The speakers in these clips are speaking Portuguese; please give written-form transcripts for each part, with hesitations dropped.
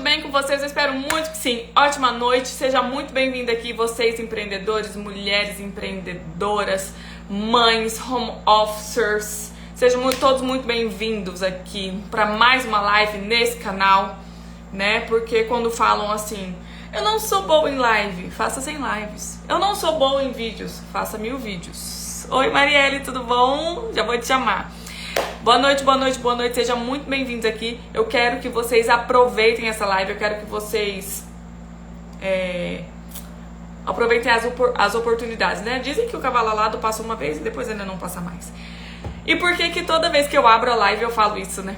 bem com vocês? Eu espero muito que sim. Ótima noite, seja muito bem-vindo aqui, vocês empreendedores, mulheres empreendedoras, mães, home officers. Sejam todos muito bem-vindos aqui para mais uma live nesse canal, né? Porque quando falam assim, eu não sou boa em live, faça 100 lives. Eu não sou boa em vídeos, faça 1000 vídeos. Oi, Marielle, tudo bom? Já vou te chamar. Boa noite, boa noite, boa noite, sejam muito bem-vindos aqui. Eu quero que vocês aproveitem essa live, eu quero que vocês aproveitem as oportunidades, né? Dizem que o cavalo alado passa uma vez e depois ainda não passa mais. E por que toda vez que eu abro a live eu falo isso, né?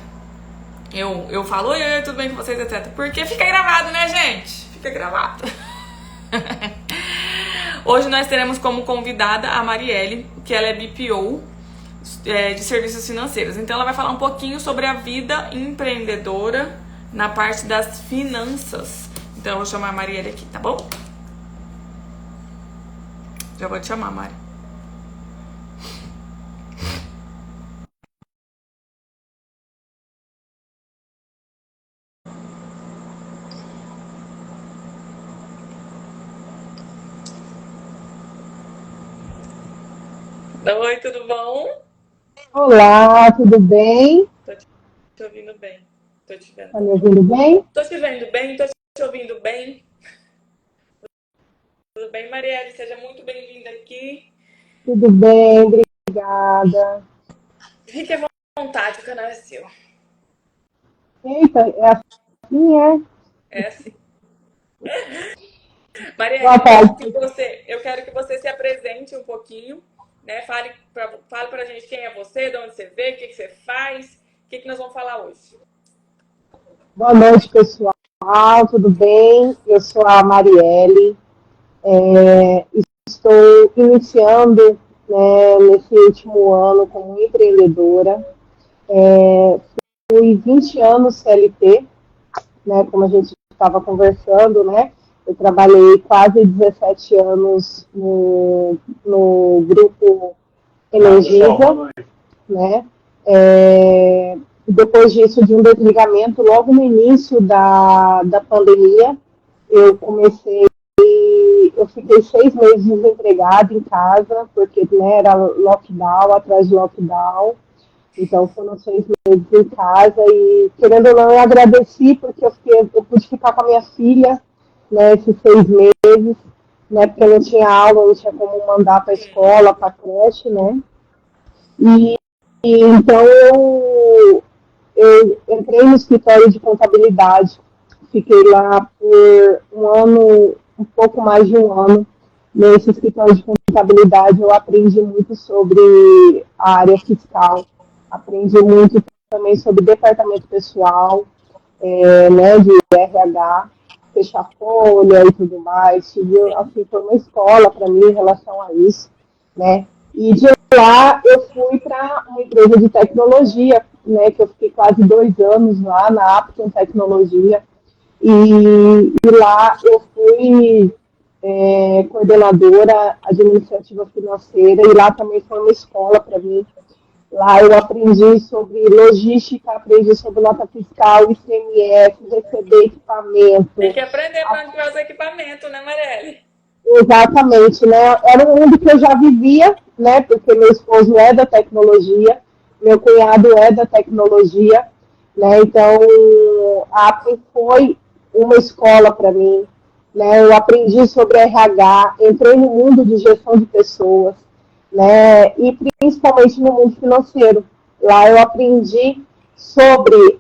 Eu falo, oi, tudo bem com vocês, etc. Porque fica gravado, né, gente? Fica gravado. Hoje nós teremos como convidada a Marielle, que ela é BPO, de serviços financeiros. Então ela vai falar um pouquinho sobre a vida empreendedora na parte das finanças. Então eu vou chamar a Marielle aqui, tá bom? Já vou te chamar, Mari. Oi, tudo bom? Olá, tudo bem? Tô te ouvindo bem. Tô te vendo. Tá me ouvindo bem? Tô te vendo bem, tô te ouvindo bem. Tudo bem, Marielle? Seja muito bem-vinda aqui. Tudo bem, obrigada. Fique à vontade, o canal é seu. Eita, é assim, é? É assim. Marielle, Boa tarde. eu quero que você se apresente um pouquinho, né? Fale pra gente quem é você, de onde você veio, o que você faz, o que nós vamos falar hoje. Boa noite, pessoal. Tudo bem? Eu sou a Marielle. Estou iniciando, né, nesse último ano como empreendedora. Fui 20 anos CLT, né, como a gente estava conversando, né? Eu trabalhei quase 17 anos no grupo Energisa, né? Depois disso, de um desligamento, logo no início da pandemia, eu fiquei 6 meses desempregada em casa, porque, né, era lockdown, atrás de lockdown. Então foram 6 meses em casa e, querendo ou não, eu agradeci porque eu pude ficar com a minha filha, né, esses 6 meses, né, porque eu não tinha aula, não tinha como mandar para a escola, para a creche, né. Então eu entrei no escritório de contabilidade, fiquei lá por um ano, um pouco mais de um ano. Nesse escritório de contabilidade eu aprendi muito sobre a área fiscal, aprendi muito também sobre departamento pessoal, né, de RH, fechar folha e tudo mais. Assim, foi uma escola para mim em relação a isso, né? E de lá eu fui para uma empresa de tecnologia, né, que eu fiquei quase 2 anos lá na Apton Tecnologia, e lá eu fui coordenadora administrativa financeira, e lá também foi uma escola para mim. Lá eu aprendi sobre logística, aprendi sobre nota fiscal, ICMS, receber equipamento. Tem que aprender para onde vai os equipamentos, né, Marielle? Exatamente, né? Era um mundo que eu já vivia, né? Porque meu esposo é da tecnologia, meu cunhado é da tecnologia, né? Então, a APE foi uma escola para mim, né? Eu aprendi sobre RH, entrei no mundo de gestão de pessoas, né? E principalmente no mundo financeiro. Lá eu aprendi sobre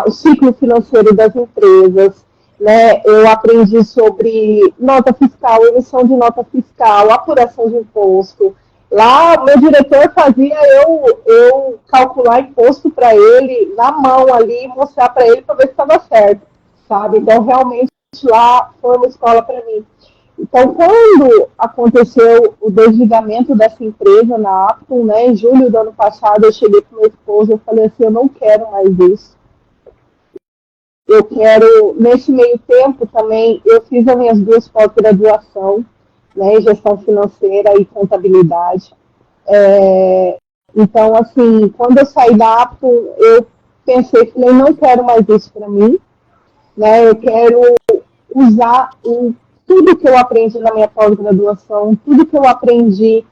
o ciclo financeiro das empresas, né? Eu aprendi sobre nota fiscal, emissão de nota fiscal, apuração de imposto. Lá, meu diretor fazia eu calcular imposto para ele na mão ali e mostrar para ele para ver se estava certo, sabe? Então, realmente, lá foi uma escola para mim. Então, quando aconteceu o desligamento dessa empresa na Apton, né, em julho do ano passado, eu cheguei para o meu esposo e falei assim, eu não quero mais isso. Eu quero, nesse meio tempo também, eu fiz as minhas 2 pós-graduação, né, em gestão financeira e contabilidade. Então, assim, quando eu saí da Apton, eu pensei, falei, não quero mais isso para mim. né? Eu quero usar tudo que eu aprendi na minha pós-graduação, tudo que eu aprendi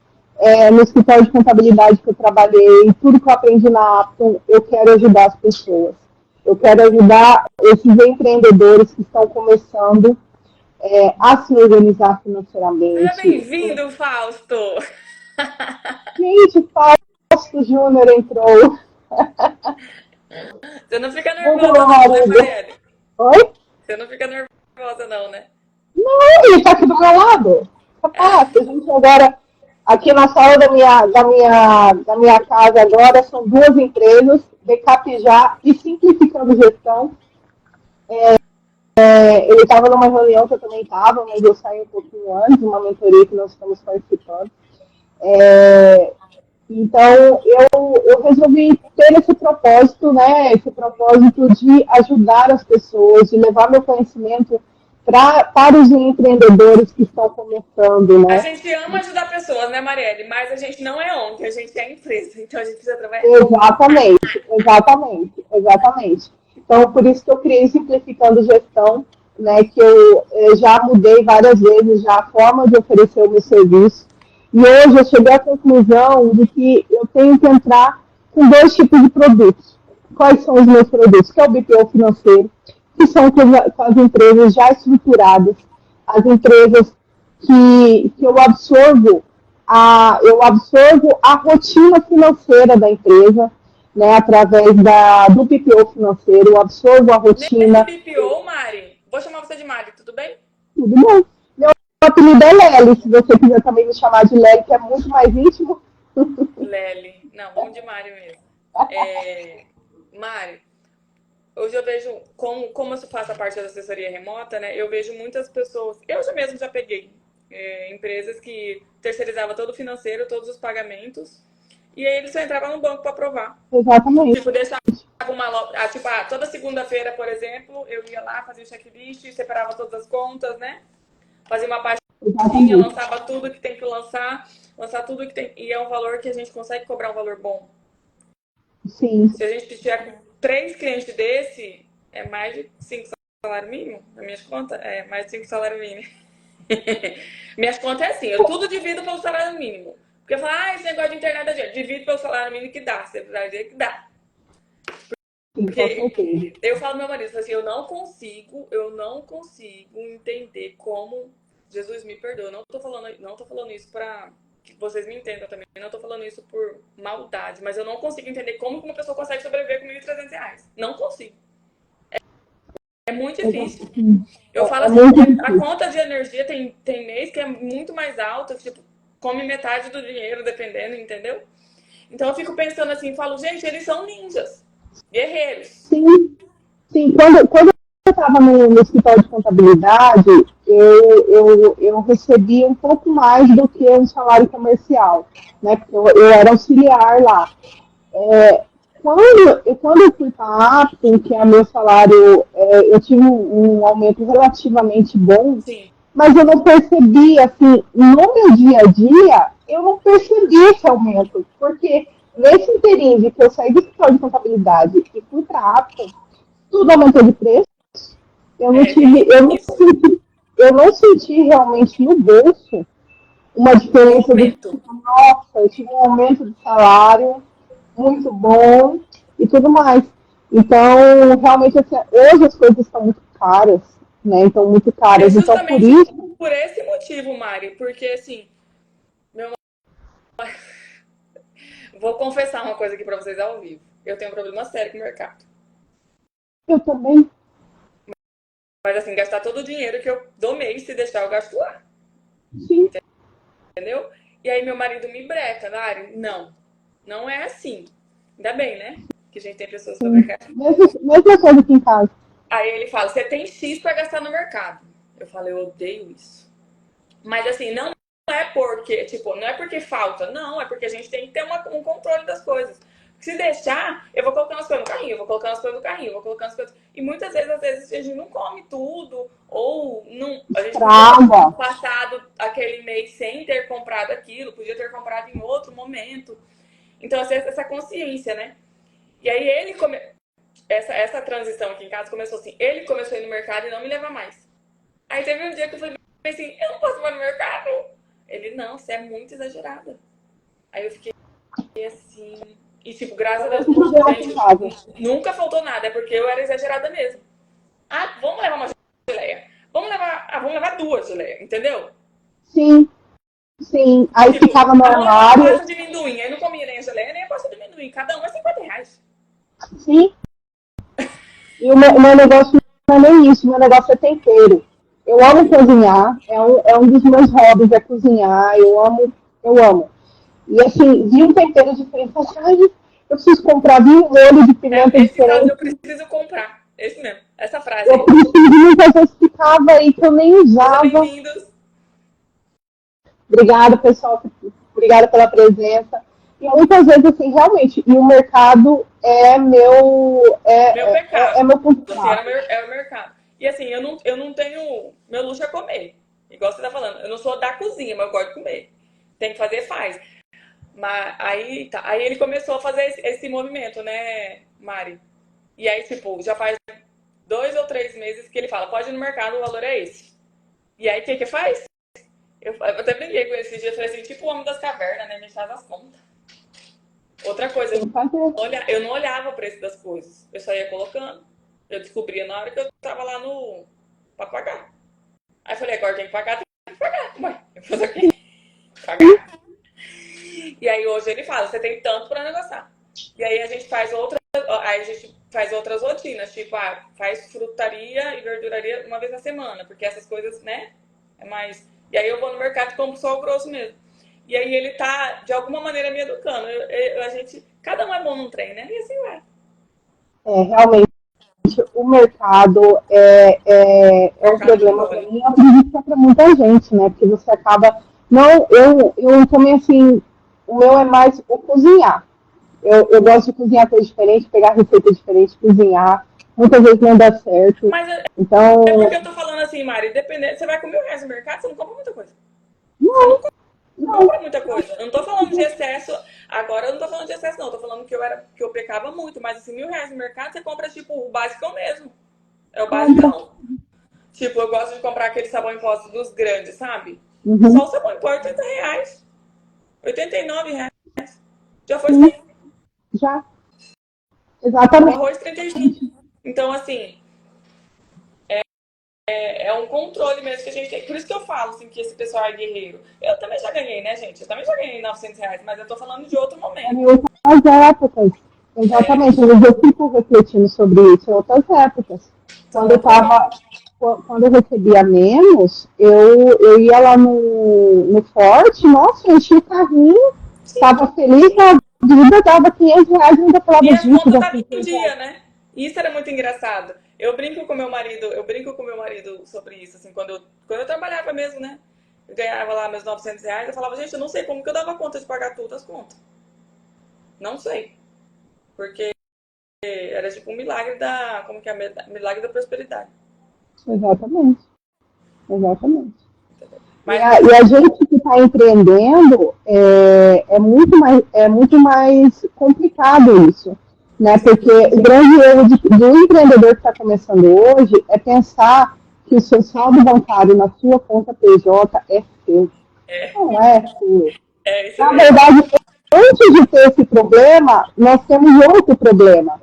no escritório de contabilidade que eu trabalhei, tudo que eu aprendi na Apton, eu quero ajudar as pessoas. Eu quero ajudar esses empreendedores que estão começando a se organizar Seja financeiramente. bem-vindo, Fausto! Gente, Fausto Júnior entrou. Você não fica Muito nervosa bom, não, né, marido. Marielle? Oi? Você não fica nervosa não, né? Não, ele está aqui do meu lado. Capaz, a gente agora, aqui na sala da minha casa agora, são duas empresas, Decapijá e Simplificando Gestão. Ele estava numa reunião que eu também estava, mas eu saí um pouquinho antes, uma mentoria que nós estamos participando. Então, eu resolvi ter esse propósito, né? Esse propósito de ajudar as pessoas, de levar meu conhecimento para os empreendedores que estão começando, A né? gente ama ajudar pessoas, né, Marielle? Mas a gente não é ONG, a gente é empresa, então a gente precisa trabalhar. Exatamente. Então, por isso que eu criei Simplificando Gestão, né? Que eu já mudei várias vezes já a forma de oferecer o meu serviço. E hoje eu cheguei à conclusão de que eu tenho que entrar com dois tipos de produtos. Quais são os meus produtos? Que é o BPO financeiro, que são com as empresas já estruturadas, as empresas que eu absorvo a rotina financeira da empresa, né, através do BPO financeiro, eu absorvo a Nesse rotina. BPO, Mari, vou chamar você de Mari, tudo bem? Tudo bom. Meu apelido é Lely, se você quiser também me chamar de Lely, que é muito mais íntimo. Lely. Não, vamos de Mari mesmo. Mari, hoje eu vejo, como eu faço a parte da assessoria remota, né? Eu vejo muitas pessoas, eu mesmo já peguei empresas que terceirizavam todo o financeiro, todos os pagamentos, e aí eles só entravam no banco para aprovar. Exatamente. Tipo, deixava toda segunda-feira, por exemplo, eu ia lá, fazia o checklist, separava todas as contas, né? Fazia uma pastinha, lançava tudo que tem que lançar tudo que tem. E é um valor que a gente consegue cobrar um valor bom. Sim. Se a gente tiver com 3 clientes desse, é mais de 5 salário mínimo? Na minhas contas, é mais de 5 salário mínimo. Minhas contas é assim, eu tudo divido pelo salário mínimo. Porque eu falo, esse negócio de internet é gente, divido pelo salário mínimo que dá. Você vai ver que dá. Porque eu falo pro meu marido, assim, eu não consigo entender como Jesus me perdoa. Não tô falando isso pra que vocês me entendam também. Não tô falando isso por maldade, mas eu não consigo entender como uma pessoa consegue sobreviver com R$ 1.300. Não consigo. É muito difícil. Eu falo assim, a conta de energia tem mês que é muito mais alta, tipo, come metade do dinheiro, dependendo, entendeu? Então eu fico pensando assim, falo, gente, eles são ninjas, guerreiros. Sim. Quando eu estava no escritório de contabilidade, eu recebia um pouco mais do que um salário comercial, né? Porque eu era auxiliar lá. Quando eu fui para a Apton, que é meu salário, eu tive um aumento relativamente bom, Sim. Mas eu não percebi, assim, no meu dia a dia, eu não percebi esse aumento, porque nesse inteirinho que eu saí do escritório de contabilidade e fui para a Apton, tudo aumentou de preço, eu não senti realmente no bolso uma diferença de, nossa, eu tive um aumento de salário muito bom e tudo mais. Então, realmente, assim, hoje as coisas estão muito caras, né? Então, muito caras. Então, por isso. Por esse motivo, Mari, porque assim, vou confessar uma coisa aqui pra vocês ao vivo. Eu tenho um problema sério com o mercado. Eu também. Mas assim, gastar todo o dinheiro que eu dou mês, se deixar, eu gasto lá. Sim. Entendeu? E aí meu marido me breca, Mari, não é assim. Ainda bem, né? Que a gente tem pessoas pra brecar. Mesma coisa aqui em casa. Aí ele fala, você tem X pra gastar no mercado. Eu falo, eu odeio isso. Mas assim, não é porque, tipo, não é porque falta, não, é porque a gente tem que ter um controle das coisas. Se deixar, eu vou colocando as coisas no carrinho, eu vou colocando as coisas no carrinho, eu vou colocando as coisas. E muitas vezes, às vezes, a gente não come tudo, ou não, a gente podia ter passado aquele mês sem ter comprado aquilo, podia ter comprado em outro momento. Então, essa consciência, né? E aí essa transição aqui em casa começou assim. Ele começou a ir no mercado e não me levar mais. Aí teve um dia que eu falei assim, eu não posso mais no mercado. Ele, não, você é muito exagerada. Aí eu fiquei assim. E tipo, graças a Deus, gente, nunca faltou nada, é porque eu era exagerada mesmo. Ah, vamos levar uma geleia. Vamos levar duas geleias, entendeu? Sim, sim. Aí Tipo, ficava no vamos levar uma armário. pasta de amendoim. Aí não comia nem a geleia, nem a pasta de amendoim. Cada um é R$ 50. Sim. E o meu negócio não é nem isso, o meu negócio é tempero. Eu amo cozinhar, é um dos meus hobbies, é cozinhar, eu amo, eu amo. E assim, vi um tempero diferente, eu falei, ai, eu preciso comprar, vi um molho de pimenta Esse caso diferente. eu preciso comprar. Esse mesmo, essa frase Eu aí. preciso, muitas vezes ficava aí que eu nem Seja usava. bem-vindos. Obrigada, pessoal, obrigada pela presença. E muitas vezes, assim, realmente, e o mercado é Meu pecado. meu ponto Assim, fraco. era o mercado. E assim, eu não tenho. Meu luxo é comer. Igual você tá falando. Eu não sou da cozinha, mas eu gosto de comer. Tem que fazer, faz. Mas aí, tá. Aí ele começou a fazer esse movimento, né, Mari? E aí, tipo, já faz 2 ou 3 meses que ele fala, pode ir no mercado, o valor é esse. E aí, o que faz? Eu até brinquei com ele esse dia, eu falei assim, tipo o homem das cavernas, né? Me faz as contas. Outra coisa, eu não olhava o preço das coisas. Eu só ia colocando. Eu descobria na hora que eu tava lá no... pra pagar. Aí eu falei, agora tem que pagar, tem que pagar. Ué, eu vou fazer o quê? Pagar. E aí hoje ele fala, você tem tanto pra negociar. E aí a gente faz outras rotinas, tipo, faz frutaria e verduraria uma vez na semana, porque essas coisas, né, é mais... E aí eu vou no mercado e compro só o grosso mesmo. E aí ele tá, de alguma maneira, me educando. Cada um é bom num trem, né? E assim vai. Realmente, o mercado é um problema para mim, eu acredito que é para muita gente, né? Porque você acaba. Não, eu também, assim, o meu é mais o cozinhar. Eu gosto de cozinhar coisa diferente, pegar receita diferente, cozinhar. Muitas vezes não dá certo. Mas Então, é porque eu tô falando assim, Mari, dependendo, você vai comer o resto do mercado, você não compra muita coisa. Você não, não não. compra muita coisa. Eu não tô falando de excesso. Agora eu não tô falando de excesso, não. Eu tô falando que eu pecava muito. Mas assim, R$ 1.000 no mercado, você compra, tipo, o básico mesmo. É o basicão. Tipo, eu gosto de comprar aquele sabão em pó dos grandes, sabe? Uhum. Só o sabão em pó é R$ 80. R$ 89. Já foi 100. Já, O exatamente. arroz 35. Então, assim, é um controle mesmo que a gente tem. Por isso que eu falo, assim, que esse pessoal é guerreiro. Eu também já ganhei, né, gente? Eu também já ganhei R$ 900, mas eu tô falando de outro momento. Em outras épocas. Exatamente. Eu fico refletindo sobre isso em outras épocas. São Quando eu outras tava, quando eu recebia menos, eu ia lá no Forte, nossa, eu enchia o carrinho, estava feliz da vida, dava R$ 500 e ainda falava, E as gente, contas dá estavam em 600 dia, reais. né? E isso era muito engraçado. Eu brinco com meu marido sobre isso, assim, quando eu trabalhava mesmo, né? Eu ganhava lá meus R$ 900, eu falava, gente, eu não sei como que eu dava conta de pagar todas as contas. Não sei. Porque era tipo um milagre como que é? Milagre da prosperidade. Exatamente, exatamente. E Mas, a gente que está empreendendo é muito mais complicado isso, né? Porque o grande erro do empreendedor que está começando hoje é pensar que o seu saldo bancário na sua conta PJ é seu. Não é seu. é isso Na mesmo. verdade, antes de ter esse problema, nós temos outro problema.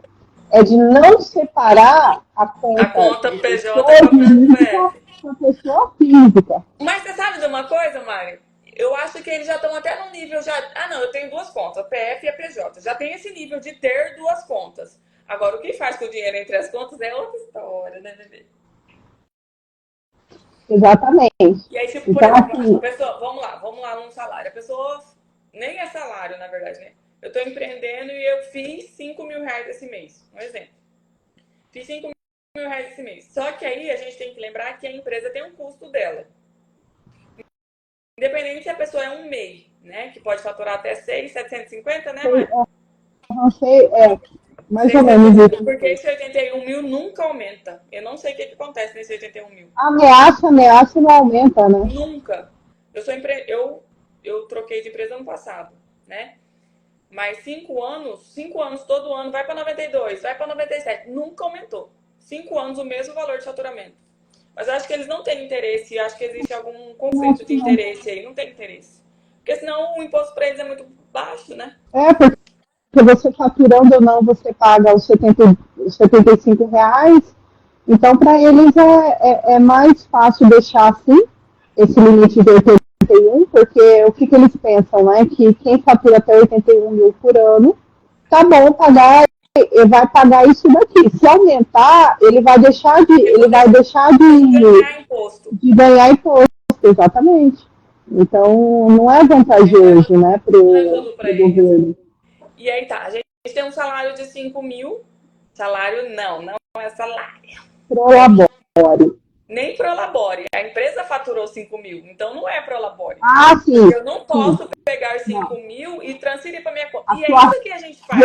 É de não separar a A conta conta de PJ pessoa com a jurídica CPF. para pessoa física. Mas você sabe de uma coisa, Mari? Eu acho que eles já estão até no nível já. Ah, não, eu tenho duas contas, a PF e a PJ. Já tem esse nível de ter duas contas. Agora, o que faz com o dinheiro entre as contas é outra história, né, bebê? Exatamente. E aí, tipo, por Então, exemplo, a assim, pessoa, vamos lá num salário. A pessoa nem é salário, na verdade, né? Eu estou empreendendo e eu fiz R$ 5.000 esse mês. Um exemplo. Fiz R$ 5.000 esse mês. Só que aí a gente tem que lembrar que a empresa tem um custo dela. Independente se a pessoa é um MEI, né? Que pode faturar até 6.750, né, Mari? não sei, mais ou menos 6.750. Porque isso. esse 81 mil nunca aumenta. Eu não sei o que acontece nesse 81 mil. A ameaça não aumenta, né? Nunca. Eu troquei de empresa ano passado, né? Mas 5 anos, todo ano vai para 92, vai para 97, nunca aumentou. 5 anos o mesmo valor de faturamento. Mas eu acho que eles não têm interesse, acho que existe algum conflito de interesse aí, não tem interesse. Porque senão o imposto para eles é muito baixo, né? Porque você faturando ou não, você paga os R$ 75. Então, para eles é mais fácil deixar assim, esse limite de 81, porque o que eles pensam, né? Que quem fatura até 81 mil por ano, tá bom pagar, ele vai pagar isso daqui. Se aumentar, ele vai deixar ganhar imposto. de ganhar imposto, exatamente. Então, não é vantajoso, né, para o governo. E aí tá, a gente tem um salário de 5 mil, salário não é salário. Prolabore. Nem Prolabore. A empresa faturou 5 mil, então não é Prolabore. Sim. Eu não posso pegar 5 mil e transferir para minha conta. E é isso que a gente faz.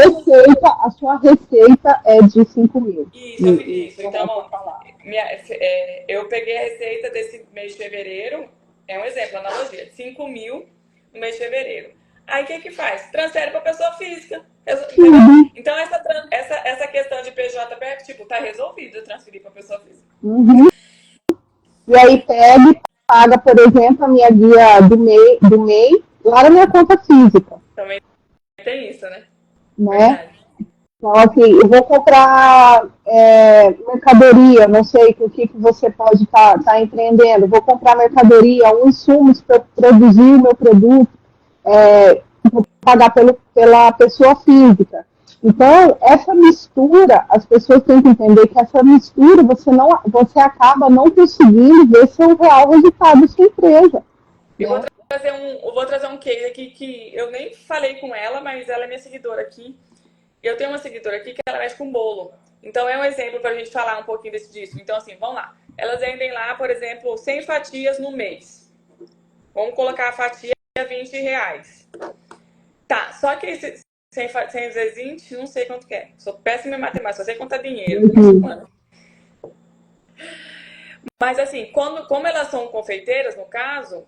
A sua receita é de 5 mil. Isso. Então, eu peguei a receita desse mês de fevereiro, é um exemplo, analogia, 5 mil no mês de fevereiro. Aí o que faz? Transfere para pessoa física. Então, essa questão de PJ, tipo, tá resolvido transferir para pessoa física. E aí pega e paga, por exemplo, a minha guia do MEI lá na minha conta física. Também tem isso, né? Então, assim, eu vou comprar mercadoria, não sei o que você pode estar empreendendo. Vou comprar mercadoria, insumos para produzir o meu produto, vou pagar pela pessoa física. Então, essa mistura, as pessoas têm que entender que essa mistura você acaba não conseguindo ver seu real resultado da sua empresa. Eu vou trazer um case aqui que eu nem falei com ela, mas ela é minha seguidora aqui. Eu tenho uma seguidora aqui que ela mexe com bolo. Então, é um exemplo para a gente falar um pouquinho disso. Então, assim, vamos lá. Elas vendem lá, por exemplo, 100 fatias no mês. Vamos colocar a fatia a R$20. Tá, só que esse 100 vezes 20, não sei quanto que é. Sou péssima em matemática, só sei contar dinheiro. Mas, assim, como elas são confeiteiras, no caso,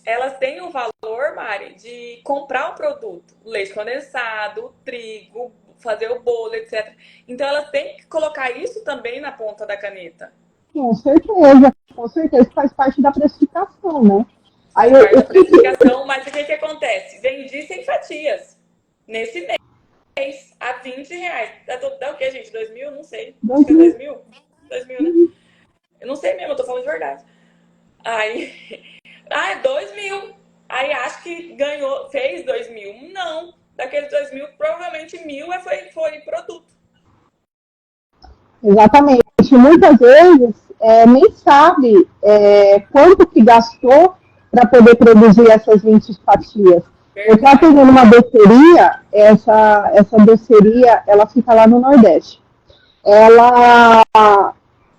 elas têm um valor, Mari, de comprar o produto. O leite condensado, o trigo, fazer o bolo, etc. Então, elas têm que colocar isso também na ponta da caneta. Com certeza faz parte da precificação, né? Mas o que acontece? Vendi 100 fatias nesse mês, a R$20. Dá o que, gente? 2.000? Não sei. Acho que é 2.000? 2.000, né? Eu não sei mesmo, eu tô falando de verdade. Aí... é 2.000. Aí acho que fez 2.000. Não. Daqueles 2.000, provavelmente 1.000 foi produto. Exatamente. Muitas vezes nem sabe quanto que gastou para poder produzir essas 20 fatias. Eu estou atendendo uma doceria, essa doceria, ela fica lá no Nordeste. Ela,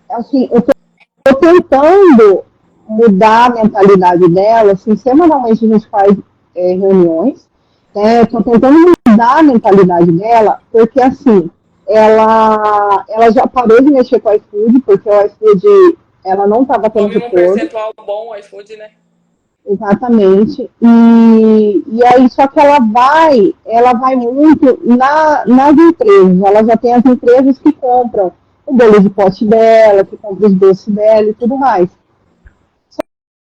assim, eu estou tentando mudar a mentalidade dela, assim, semanalmente a gente faz reuniões, né? Estou tentando mudar a mentalidade dela, porque assim, ela já parou de mexer com o iFood, porque o iFood, ela não estava tendo retorno. Um percentual bom o iFood, né? Exatamente. E aí, só que ela vai muito nas empresas, ela já tem as empresas que compram o bolo de pote dela, que compram os doces dela e tudo mais.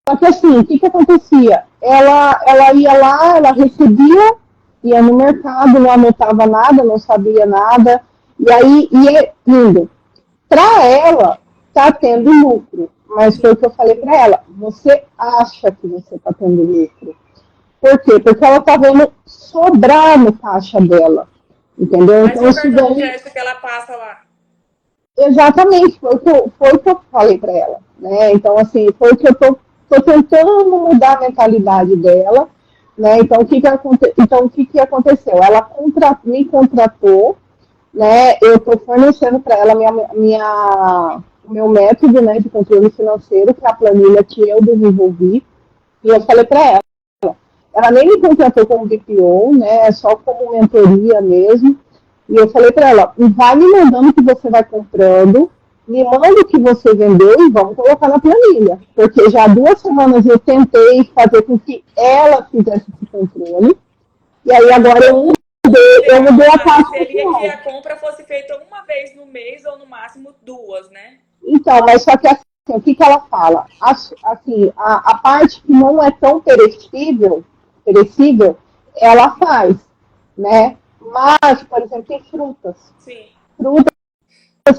Só que assim, o que acontecia? Ela ia lá, ela recebia, ia no mercado, não anotava nada, não sabia nada, e aí ia indo. Para ela, está tendo lucro, mas foi o que eu falei para ela, você acha que você está tendo lucro. Por quê? Porque ela está vendo sobrar no caixa dela, entendeu? Mas então, o cartão de crédito que ela passa lá. Exatamente, foi o que eu falei para ela, né? Então, assim, foi o que eu estou tentando mudar a mentalidade dela, né? Então, o que aconteceu? Ela me contratou, né? Eu estou fornecendo para ela o meu método, né, de controle financeiro, que é a planilha que eu desenvolvi, e eu falei para ela nem me contratou como BPO, né? Só como mentoria mesmo. E eu falei para ela, vai me mandando o que você vai comprando, me manda o que você vendeu e vamos colocar na planilha. Porque já há 2 semanas eu tentei fazer com que ela fizesse esse controle, e aí agora eu eu mudei a taxa seria que a compra fosse feita uma vez no mês ou no máximo 2, né? Então, mas só que assim, o que ela fala? Assim, a parte que não é tão perecível, ela faz, né? Mas, por exemplo, tem frutas. Sim. Frutas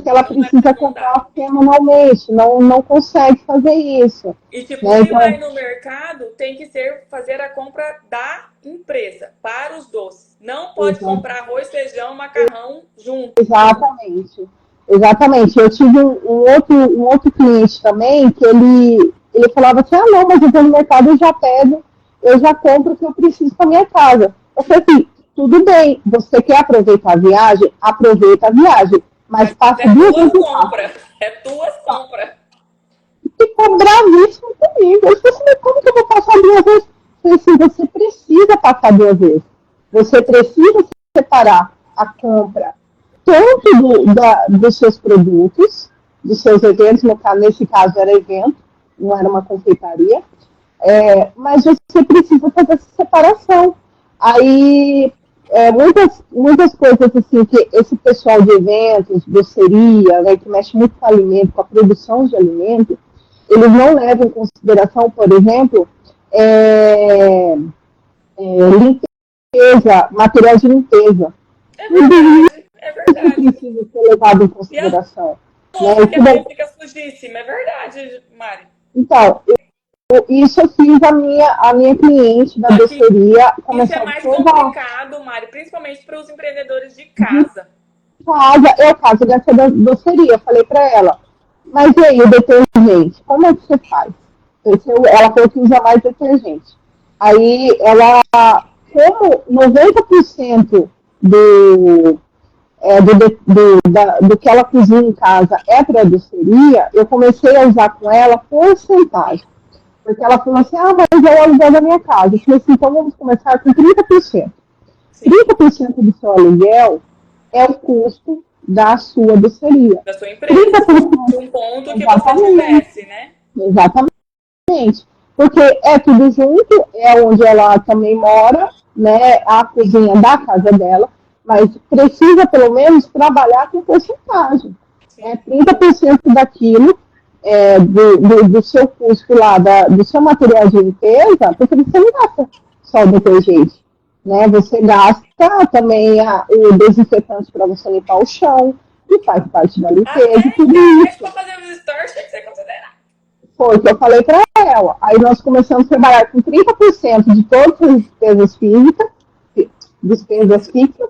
que ela precisa comprar semanalmente, não consegue fazer isso. E tipo, se vai no mercado, tem que fazer a compra da empresa, para os doces. Não pode comprar arroz, feijão, macarrão junto. Exatamente. Eu tive um outro cliente também que ele falava assim, não, mas eu vou no mercado, eu já compro o que eu preciso para minha casa. Eu falei assim, tudo bem, você quer aproveitar a viagem? Aproveita a viagem. Mas passa duas vezes. É tuas compras. Ficou bravíssimo comigo. Eu falei assim, como que eu vou passar 2 vezes? Eu falei assim, você precisa passar 2 vezes. Você precisa separar a compra tanto dos seus produtos, dos seus eventos, nesse caso era evento, não era uma confeitaria, mas você precisa fazer essa separação. Aí, muitas coisas assim, que esse pessoal de eventos, doceria, né, que mexe muito com alimento, com a produção de alimento, eles não levam em consideração, por exemplo, limpeza, material de limpeza. É verdade. Precisa ser levado em consideração. Porque a mão fica sujíssima, é verdade, Mari. Então, isso eu fiz a minha cliente da doceria. Isso é mais complicado, Mari, principalmente para os empreendedores de casa. É o caso dessa doceria. Eu falei para ela, mas e aí, o detergente? Como é que você faz? Ela falou que usa mais detergente. Aí, como 90% do que ela cozinha em casa é para a doceria, eu comecei a usar com ela porcentagem. Porque ela falou assim, mas é o aluguel da minha casa. Eu falei assim, então vamos começar com 30%. 30% do seu aluguel é o custo da sua doceria. Da sua empresa. 30%, de um ponto que você tivesse, né? Exatamente. Porque é tudo junto, é onde ela também mora, né? A cozinha da casa dela, mas precisa pelo menos trabalhar com porcentagem. 30% daquilo do seu custo lá, do seu material de limpeza, porque você não gasta só o detergente. Né? Você gasta também o desinfetante para você limpar o chão, que faz parte da limpeza. Tudo isso. Para fazer os stores, tem que ser considerado. Foi o que eu falei para ela. Aí nós começamos a trabalhar com 30% de todas as despesas fixas,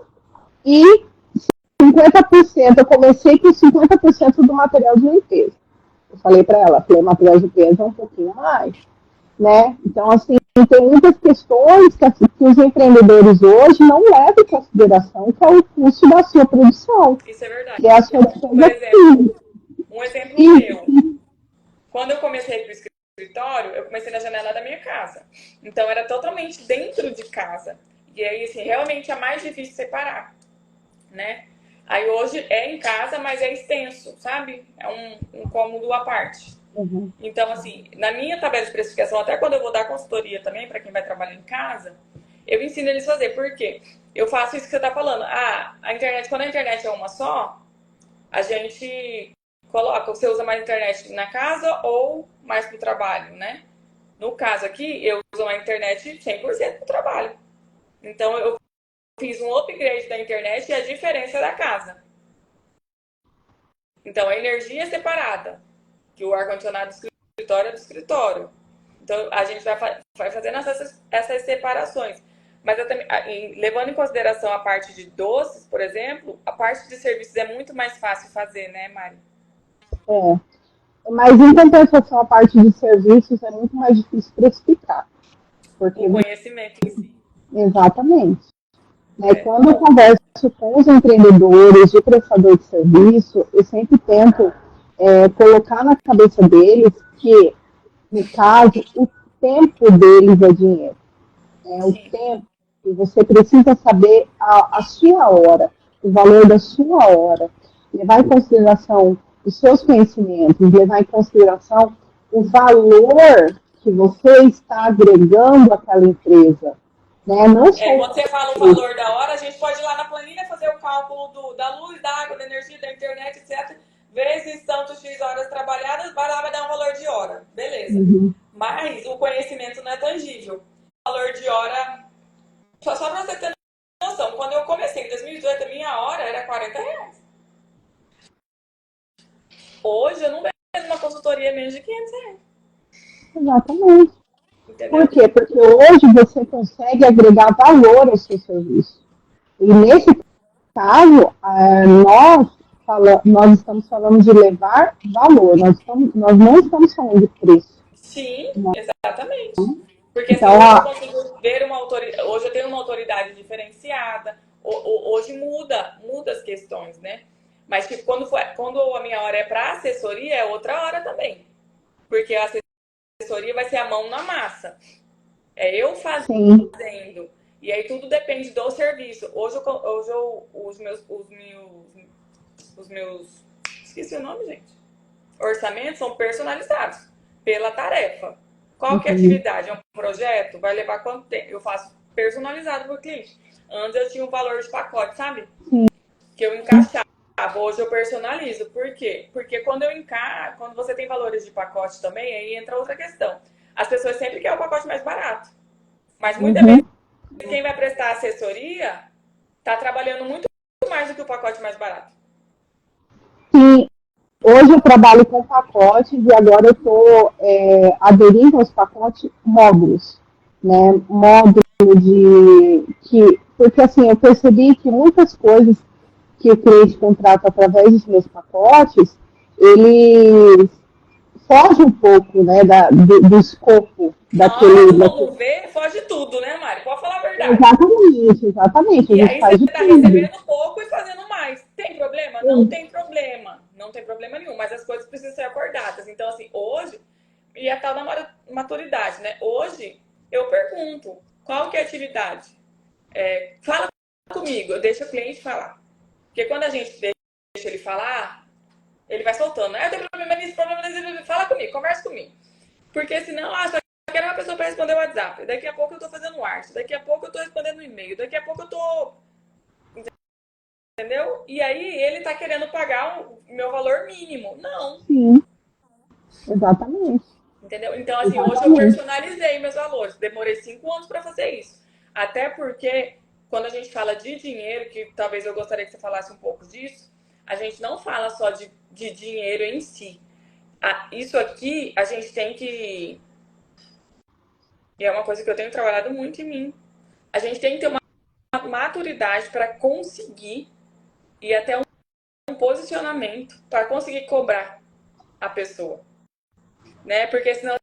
e 50%, eu comecei com 50% do material de limpeza. Eu falei para ela, material de limpeza é um pouquinho mais, né? Então, assim, tem muitas questões que os empreendedores hoje não levam em consideração, que é o custo da sua produção. Isso é verdade. Que é a sua um exemplo meu. Quando eu comecei para o escritório, eu comecei na janela da minha casa. Então, era totalmente dentro de casa. E aí, assim, realmente é mais difícil separar, né? Aí hoje é em casa, mas é extenso, sabe? É um cômodo à parte. Uhum. Então, assim, na minha tabela de precificação, até quando eu vou dar consultoria também, para quem vai trabalhar em casa, eu ensino eles a fazer. Por quê? Eu faço isso que você está falando. A internet, quando a internet é uma só, a gente coloca, você usa mais internet na casa ou mais para o trabalho, né? No caso aqui, eu uso a internet 100% para o trabalho. Então, eu fiz um upgrade da internet e a diferença é da casa. Então, a energia é separada, que o ar-condicionado do escritório é do escritório. Então, a gente vai fazendo essas separações. Mas eu também, levando em consideração a parte de doces, por exemplo, a parte de serviços é muito mais fácil fazer, né, Mari? Mas, em compensação, a parte de serviços é muito mais difícil precificar. Porque o conhecimento em si. Exatamente. Quando eu converso com os empreendedores de prestador de serviço, eu sempre tento colocar na cabeça deles que, no caso, o tempo deles é dinheiro. O tempo, e você precisa saber a sua hora, o valor da sua hora, levar em consideração os seus conhecimentos, levar em consideração o valor que você está agregando àquela empresa. né? Não só Quando você fala o valor da hora, a gente pode ir lá na planilha fazer o cálculo da luz, da água, da energia, da internet, etc. Vezes tantos X horas trabalhadas, vai lá, vai dar um valor de hora. Beleza. Mas o conhecimento não é tangível. O valor de hora, só para você ter noção, quando eu comecei em 2018, a minha hora era R$40. Hoje eu não vendo uma consultoria menos de R$500. Exatamente. Entendeu? Por quê? Porque hoje você consegue agregar valor ao seu serviço. E nesse caso, nós estamos falando de levar valor, nós não estamos falando de preço. Sim, exatamente. Porque então, hoje eu consigo ver uma autoridade, hoje eu tenho uma autoridade diferenciada, hoje muda as questões, né? Mas tipo, quando a minha hora é para assessoria, é outra hora também. Porque a assessoria vai ser a mão na massa. É eu fazendo. Sim. E aí tudo depende do serviço. Hoje os meus esqueci o nome, gente. Orçamentos são personalizados pela tarefa. Qual que é a atividade? É um projeto? Vai levar quanto tempo? Eu faço personalizado para o cliente. Antes eu tinha um valor de pacote, sabe? Que eu encaixava. Hoje eu personalizo. Por quê? Porque quando você tem valores de pacote também, aí entra outra questão. As pessoas sempre querem o pacote mais barato. Mas muitas vezes quem vai prestar assessoria está trabalhando muito mais do que o pacote mais barato. Sim. Hoje eu trabalho com pacotes e agora eu estou aderindo aos pacotes módulos, né? Módulo porque assim, eu percebi que muitas coisas que o cliente contrata através dos meus pacotes, ele foge um pouco, né, do escopo daquele... Vamos ver, foge tudo, né, Mari? Pode falar a verdade. Exatamente. E aí você está recebendo pouco e fazendo mais. Tem problema? Não tem problema. Não tem problema nenhum, mas as coisas precisam ser acordadas. Então, assim, hoje, e a tal da maturidade, né? Hoje, eu pergunto, qual que é a atividade? Fala comigo, eu deixo o cliente falar. Porque quando a gente deixa ele falar, ele vai soltando. Eu tenho problema nisso, fala comigo, conversa comigo. Porque senão, só quero uma pessoa para responder o WhatsApp. Daqui a pouco eu tô fazendo arte. Daqui a pouco eu tô respondendo e-mail. Daqui a pouco eu tô... Entendeu? E aí ele tá querendo pagar o meu valor mínimo. Não. Sim. Exatamente. Entendeu? Então, assim, hoje eu personalizei meus valores. Demorei 5 anos para fazer isso. Até porque, quando a gente fala de dinheiro, que talvez eu gostaria que você falasse um pouco disso, a gente não fala só de dinheiro em si. Isso aqui, a gente tem que... E é uma coisa que eu tenho trabalhado muito em mim. A gente tem que ter uma maturidade para conseguir ir até um posicionamento para conseguir cobrar a pessoa. Né? Porque senão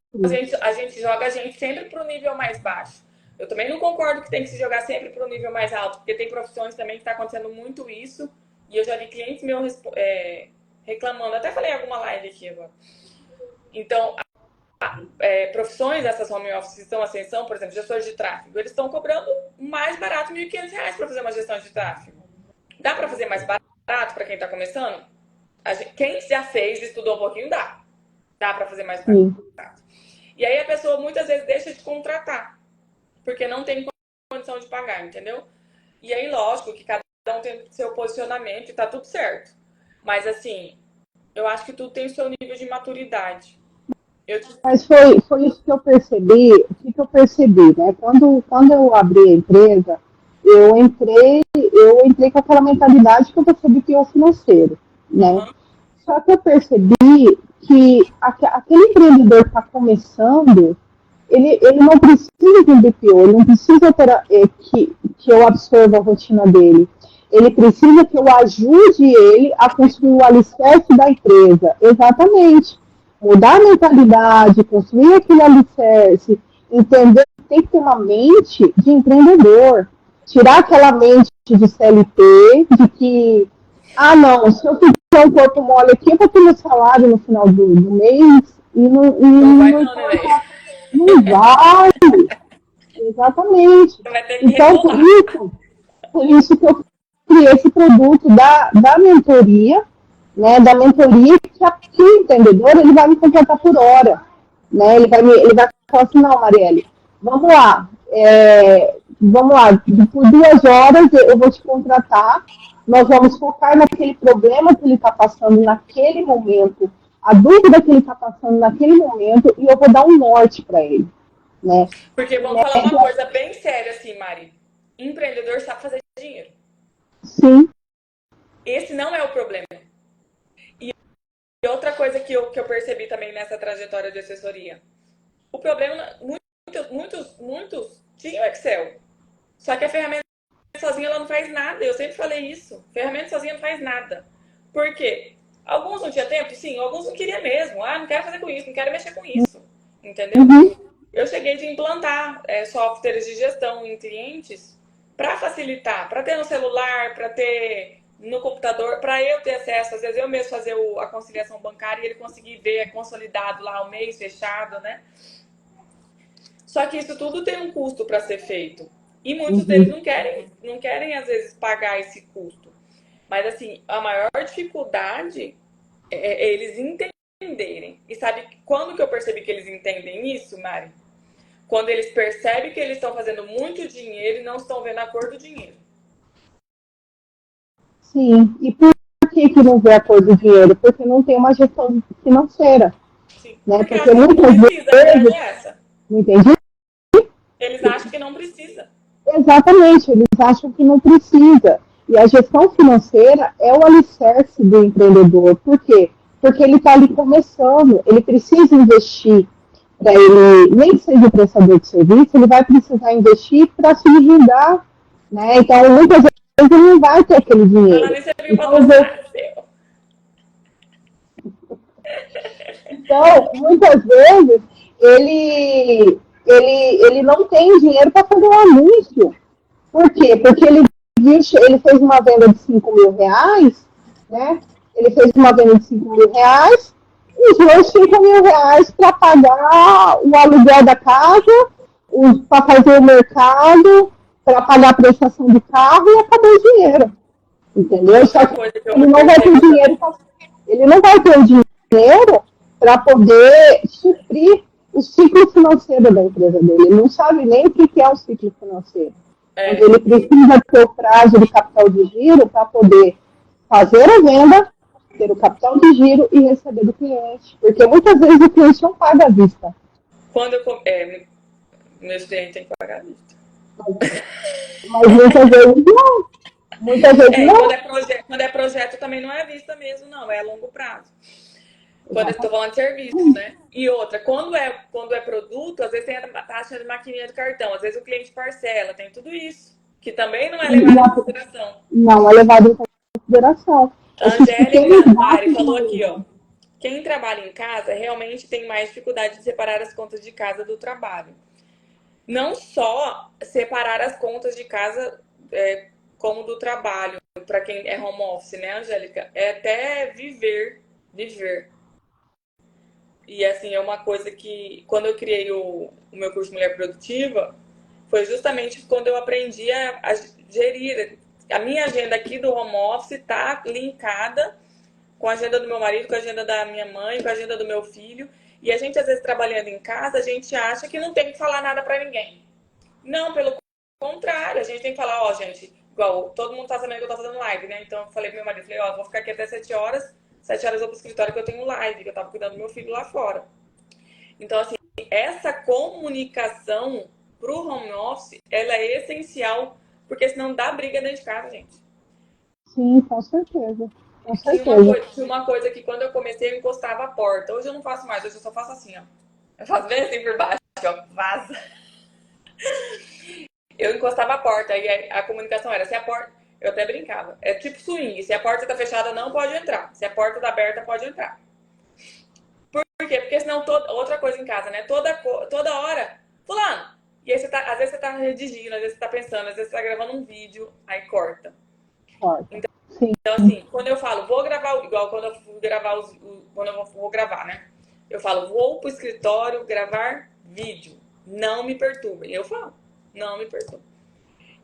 a gente joga a gente sempre para o nível mais baixo. Eu também não concordo que tem que se jogar sempre para o nível mais alto, porque tem profissões também que está acontecendo muito isso, e eu já vi clientes meus reclamando, até falei em alguma live aqui agora. Então, profissões dessas home office que estão em ascensão, por exemplo, gestores de tráfego, eles estão cobrando mais barato, R$1.500 para fazer uma gestão de tráfego. Dá para fazer mais barato para quem está começando? Quem já fez, estudou um pouquinho, dá para fazer mais barato. E aí a pessoa muitas vezes deixa de contratar, porque não tem condição de pagar, entendeu? E aí, lógico que cada um tem seu posicionamento e tá tudo certo. Mas assim, eu acho que tudo tem o seu nível de maturidade. Mas foi isso que eu percebi, né? Quando eu abri a empresa, eu entrei com aquela mentalidade que eu percebi que é o financeiro, né? Só que eu percebi que aquele empreendedor que está começando, ele não precisa de um BPO, ele não precisa que eu absorva a rotina dele. Ele precisa que eu ajude ele a construir o alicerce da empresa. Exatamente. Mudar a mentalidade, construir aquele alicerce, entender que tem que ter uma mente de empreendedor. Tirar aquela mente de CLT, de que, não, se eu fizer um corpo mole aqui, eu vou ter meu salário no final do mês e não vai. Exatamente. Então, por isso que eu criei esse produto da mentoria, né, da mentoria que o empreendedor ele vai me contratar por hora, né, ele vai falar assim, não, Marielle, vamos lá, vamos lá, por 2 horas eu vou te contratar, nós vamos focar naquele problema que ele está passando naquele momento, a dúvida que ele está passando naquele momento, e eu vou dar um norte para ele, né? Porque vamos falar uma coisa bem séria assim, Mari. Empreendedor sabe fazer dinheiro. Sim. Esse não é o problema. E outra coisa que eu percebi também nessa trajetória de assessoria. O problema, muitos tinham Excel. Só que a ferramenta sozinha ela não faz nada. Eu sempre falei isso. Ferramenta sozinha não faz nada. Por quê? Alguns não tinham tempo? Sim. Alguns não queriam mesmo. Ah, não quero fazer com isso, não quero mexer com isso. Entendeu? Eu cheguei de implantar softwares de gestão em clientes para facilitar, para ter no celular, para ter no computador, para eu ter acesso, às vezes eu mesmo fazer a conciliação bancária e ele conseguir ver consolidado lá o mês fechado, né? Só que isso tudo tem um custo para ser feito. E muitos deles não querem, às vezes, pagar esse custo. Mas, assim, a maior dificuldade é eles entenderem. E sabe quando que eu percebi que eles entendem isso, Mari? Quando eles percebem que eles estão fazendo muito dinheiro e não estão vendo a cor do dinheiro. Sim. E por que não vê a cor do dinheiro? Porque não tem uma gestão financeira. Sim. Né? Porque muitas vezes... A verdade é essa. Não entendi? Eles acham que não precisa. Exatamente, eles acham que não precisa. E a gestão financeira é o alicerce do empreendedor. Por quê? Porque ele está ali começando, ele precisa investir para ele, nem que seja prestador de serviço, ele vai precisar investir para se endividar, né? Então, muitas vezes ele não vai ter aquele dinheiro. Então, muitas vezes, ele não tem dinheiro para fazer um anúncio. Por quê? Porque ele fez uma venda de 5 mil reais, né? Ele fez uma venda de 5 mil reais, usou os 5 mil reais para pagar o aluguel da casa, para fazer o mercado, para pagar a prestação de carro e acabou o dinheiro. Entendeu? Só que ele não vai ter dinheiro, ele não vai ter o dinheiro para poder suprir o ciclo financeiro da empresa dele. Ele não sabe nem o que é um ciclo financeiro. Ele precisa ter o prazo de capital de giro para poder fazer a venda, ter o capital de giro e receber do cliente. Porque muitas vezes o cliente não paga à vista. Meus clientes têm que pagar à vista. Mas muitas vezes não. Muitas vezes não. Quando é projeto também não é à vista mesmo, não. É a longo prazo. Quando eu estou falando de serviço, né? E outra, quando é produto, às vezes tem a taxa de maquininha de cartão, às vezes o cliente parcela, tem tudo isso, que também não é levado em consideração. Não é levado em consideração. A Angélica Mari falou aqui, ó. Quem trabalha em casa realmente tem mais dificuldade de separar as contas de casa do trabalho. Não só separar as contas de casa como do trabalho, para quem é home office, né, Angélica? É até viver. E, assim, é uma coisa que, quando eu criei o meu curso Mulher Produtiva, foi justamente quando eu aprendi a gerir. A minha agenda aqui do home office está linkada com a agenda do meu marido, com a agenda da minha mãe, com a agenda do meu filho. E a gente, às vezes, trabalhando em casa, a gente acha que não tem que falar nada para ninguém. Não, pelo contrário, a gente tem que falar, ó, gente, igual todo mundo tá sabendo que eu tô fazendo live, né? Então eu falei pro meu marido, falei, ó, vou ficar aqui até 7 horas. 7 horas eu vou pro escritório que eu tenho live, que eu tava cuidando do meu filho lá fora. Então, assim, essa comunicação pro home office, ela é essencial, porque senão dá briga dentro de casa, gente. Sim, com certeza. Tinha uma coisa que quando eu comecei eu encostava a porta. Hoje eu não faço mais, hoje eu só faço assim, ó. Eu faço bem assim por baixo, ó, vaza. Eu encostava a porta e a comunicação era, se a porta... Eu até brincava. É tipo swing. Se a porta tá fechada, não pode entrar. Se a porta tá aberta, pode entrar. Por quê? Porque senão, outra coisa em casa, né? Toda hora, fulano. E aí às vezes você tá redigindo, às vezes você tá pensando, às vezes você tá gravando um vídeo, aí corta. Então, assim, quando eu falo, vou gravar, igual quando eu vou gravar quando eu vou gravar, né? Eu falo, vou pro escritório gravar vídeo. Não me perturbem. Eu falo, não me perturbem.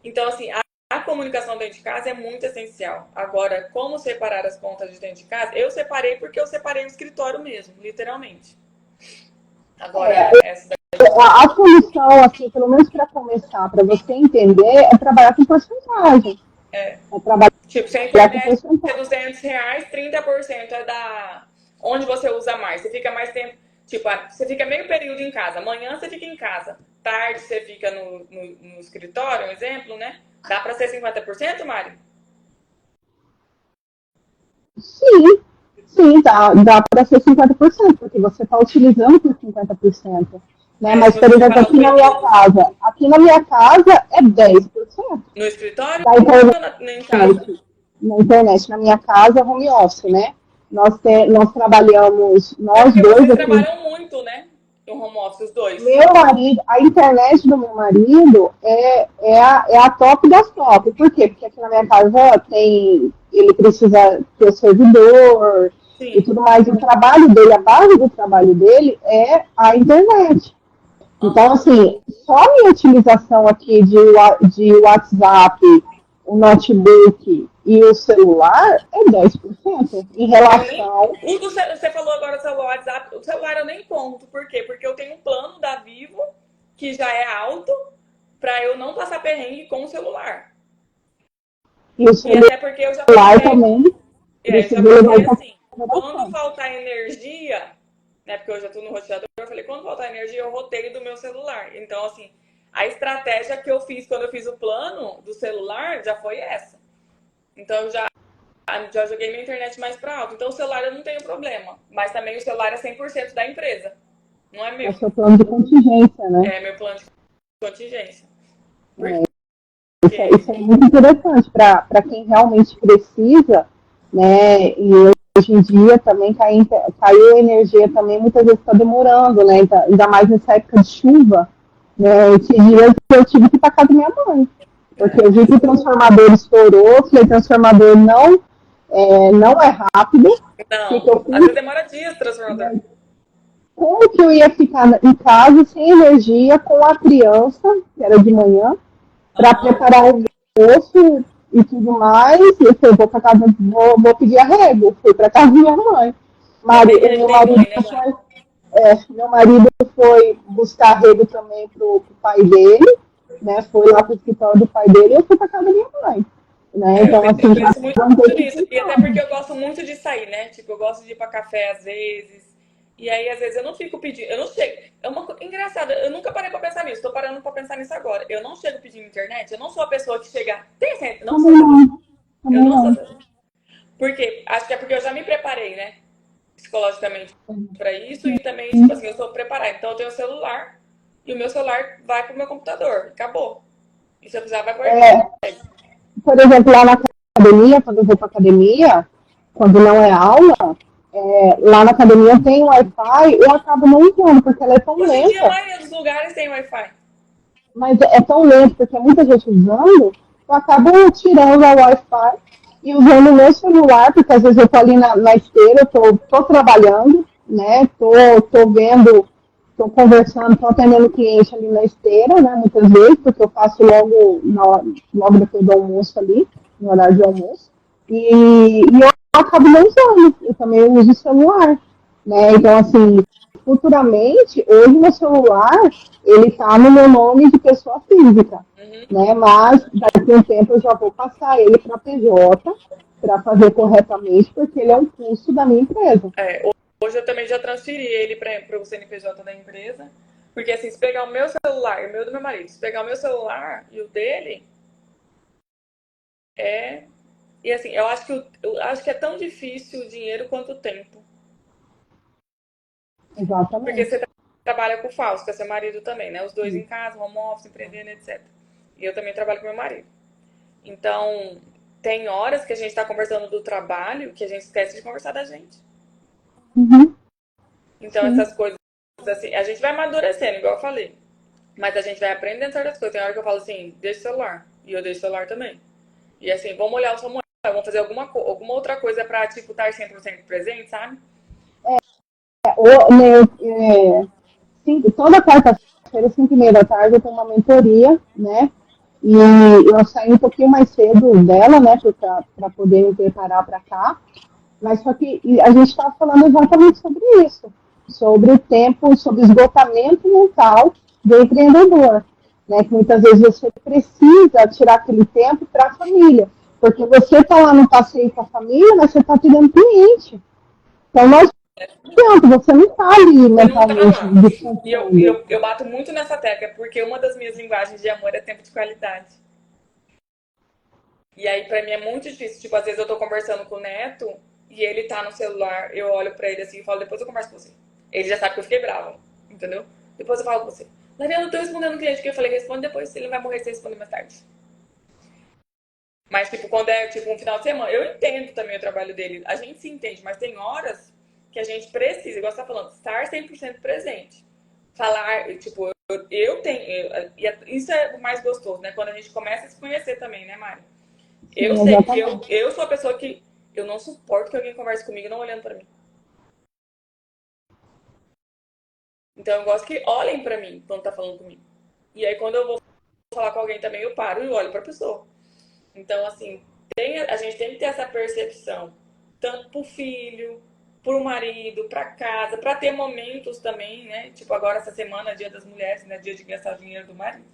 Então, assim, a comunicação dentro de casa é muito essencial. Agora, como separar as contas de dentro de casa? Eu separei porque eu separei o escritório mesmo, literalmente. Agora, essa daí a solução, assim, pelo menos para começar, para você entender, é trabalhar com porcentagem. É. Trabalhar Tipo, se a com internet é porcentagem. R$200, 30% é da onde você usa mais. Você fica mais tempo. Tipo, você fica meio período em casa. Amanhã você fica em casa. Tarde você fica no escritório, um exemplo, né? Dá pra ser 50%, Mari? Sim, dá para ser 50%, porque você está utilizando por 50%. Né? É, se Mas, por você exemplo, separar o período. aqui na minha casa é 10% No escritório da ou em casa? internet. Na internet, na minha casa, home office, né? Nós trabalhamos, É nós porque dois vocês aqui. trabalham muito, né? No home office, os dois. Meu marido, a internet do meu marido é a top das top. Por quê? Porque aqui na minha casa ele precisa ter o servidor e Sim. tudo mais. O trabalho dele, a base do trabalho dele é a internet. Então, Aham. assim, só a minha utilização aqui de WhatsApp, o notebook e o celular é 10% em Eu nem. relação. Você falou agora do celular, WhatsApp. O celular eu nem conto. Por quê? Porque eu tenho um plano da Vivo que já é alto pra eu não passar perrengue com o celular. E o E até porque eu já celular pensei, também eu já precisa levar pensei em assim, quando consideração. faltar energia, né? Porque eu já tô no roteador, eu falei, quando faltar energia, eu roteio do meu celular. Então, assim, a estratégia que eu fiz quando eu fiz o plano do celular já foi essa. Então, já joguei minha internet mais para alto. Então, o celular eu não tenho problema. Mas também o celular é 100% da empresa. Não é É o meu. seu plano de contingência, né? É meu plano de contingência. É, Porque. isso é muito interessante para quem realmente precisa, né? E hoje em dia também caiu a energia também, muitas vezes está demorando, né? Ainda mais nessa época de chuva, né? Esses dias eu tive que ir para casa da minha mãe, porque eu vi que o transformador estourou, que o transformador não é rápido. O que Não. eu Às vezes fiz? demora dias o transformador. Como que eu ia ficar em casa sem energia com a criança, que era de manhã, para Aham. preparar o almoço e tudo mais? E eu falei, vou para casa, vou pedir arrego. Fui para casa da minha mãe. Ainda bem que a O gente meu tem marido mãe, né, Mari? meu marido foi buscar arrego também pro pai dele, né? Foi lá para o escritório do pai dele e eu fui para casa da minha mãe. Né? É, Então, eu assim, já penso muito andei nisso. E até pensando. porque eu gosto muito de sair, né? Tipo, eu gosto de ir pra café às vezes. E aí, às vezes, eu não fico pedindo. Eu não chego. É uma coisa engraçada. Eu nunca parei pra pensar nisso. Tô parando pra pensar nisso agora. Eu não chego pedindo internet. Eu não sou a pessoa que chega. Tem essa. Não sou Também essa pessoa. não, Eu também não sou não. essa. Por quê? Acho que é porque eu já me preparei, né? Psicologicamente pra isso. E também, tipo assim, eu sou preparada. Então, eu tenho o celular. E o meu celular vai pro meu computador. Acabou. E se eu precisar, vai pro É, por exemplo, lá na academia, quando eu vou para academia, quando não é aula, lá na academia tem Wi-Fi, eu acabo não usando, porque ela é tão Hoje em dia, a lenta, maioria dos lugares tem Wi-Fi. mas é tão lenta, porque é muita gente usando, eu acabo tirando a Wi-Fi e usando o meu celular, porque às vezes eu estou ali na esteira, tô trabalhando, né? Tô vendo, tô conversando, tô atendendo cliente ali na esteira, né? Muitas vezes, porque eu faço logo depois do almoço ali, no horário de almoço. E eu acabo não usando, eu também uso o celular, né? Então, assim, futuramente, hoje meu celular, ele está no meu nome de pessoa física, Uhum. né? Mas daqui a um tempo eu já vou passar ele para PJ, para fazer corretamente, porque ele é um custo da minha empresa. É, hoje eu também já transferi ele para o CNPJ da empresa. Porque assim, se pegar o meu celular e o meu do meu marido, se pegar o meu celular e o dele, é. E assim, eu acho que é tão difícil o dinheiro quanto o tempo. Porque Exatamente. você trabalha com o Fausto, que é seu marido também, né? Os dois em casa, home office, empreendendo, etc. E eu também trabalho com meu marido. Então, tem horas que a gente tá conversando do trabalho que a gente esquece de conversar da gente. Uhum. Então, Sim. essas coisas, assim, a gente vai amadurecendo, igual eu falei. Mas a gente vai aprendendo certas coisas. Tem hora que eu falo assim, deixa o celular. E eu deixo o celular também. E assim, vamos olhar o celular, vamos fazer alguma outra coisa pra, tipo, estar 100% presente, sabe? Toda quarta-feira, 5h30 da tarde, eu tenho uma mentoria, né? E eu saí um pouquinho mais cedo dela, né, para poder me preparar para cá. Mas só que a gente estava falando exatamente sobre isso, sobre o tempo, sobre o esgotamento mental do empreendedor, né? Que muitas vezes você precisa tirar aquele tempo para a família, porque você está lá no passeio com a família, mas você está tirando cliente. Então, não adianta, você não está ali Você não mentalmente tá. E descansando. eu bato muito nessa tecla, porque uma das minhas linguagens de amor é tempo de qualidade. E aí, pra mim, é muito difícil. Tipo, às vezes eu tô conversando com o Neto e ele tá no celular, eu olho pra ele assim e falo, depois eu converso com você. Ele já sabe que eu fiquei brava, entendeu? Depois eu falo com você. Mariana, eu tô respondendo o cliente que eu falei, responde depois, se ele vai morrer, você responde mais tarde. Mas, tipo, quando é tipo um final de semana, eu entendo também o trabalho dele. A gente se entende, mas tem horas que a gente precisa, igual você tá falando, estar 100% presente. Falar, tipo, eu tenho. Isso é o mais gostoso, né? Quando a gente começa a se conhecer também, né, Mari? Eu Sim, sei que exatamente. eu sou a pessoa que eu não suporto que alguém converse comigo não olhando pra mim. Então eu gosto que olhem pra mim quando tá falando comigo. E aí quando eu vou falar com alguém também, eu paro e olho pra pessoa. Então, assim, a gente tem que ter essa percepção, tanto pro filho, pro marido, pra casa, pra ter momentos também, né? Tipo, agora essa semana, Dia das Mulheres, né? Dia de gastar o dinheiro do marido.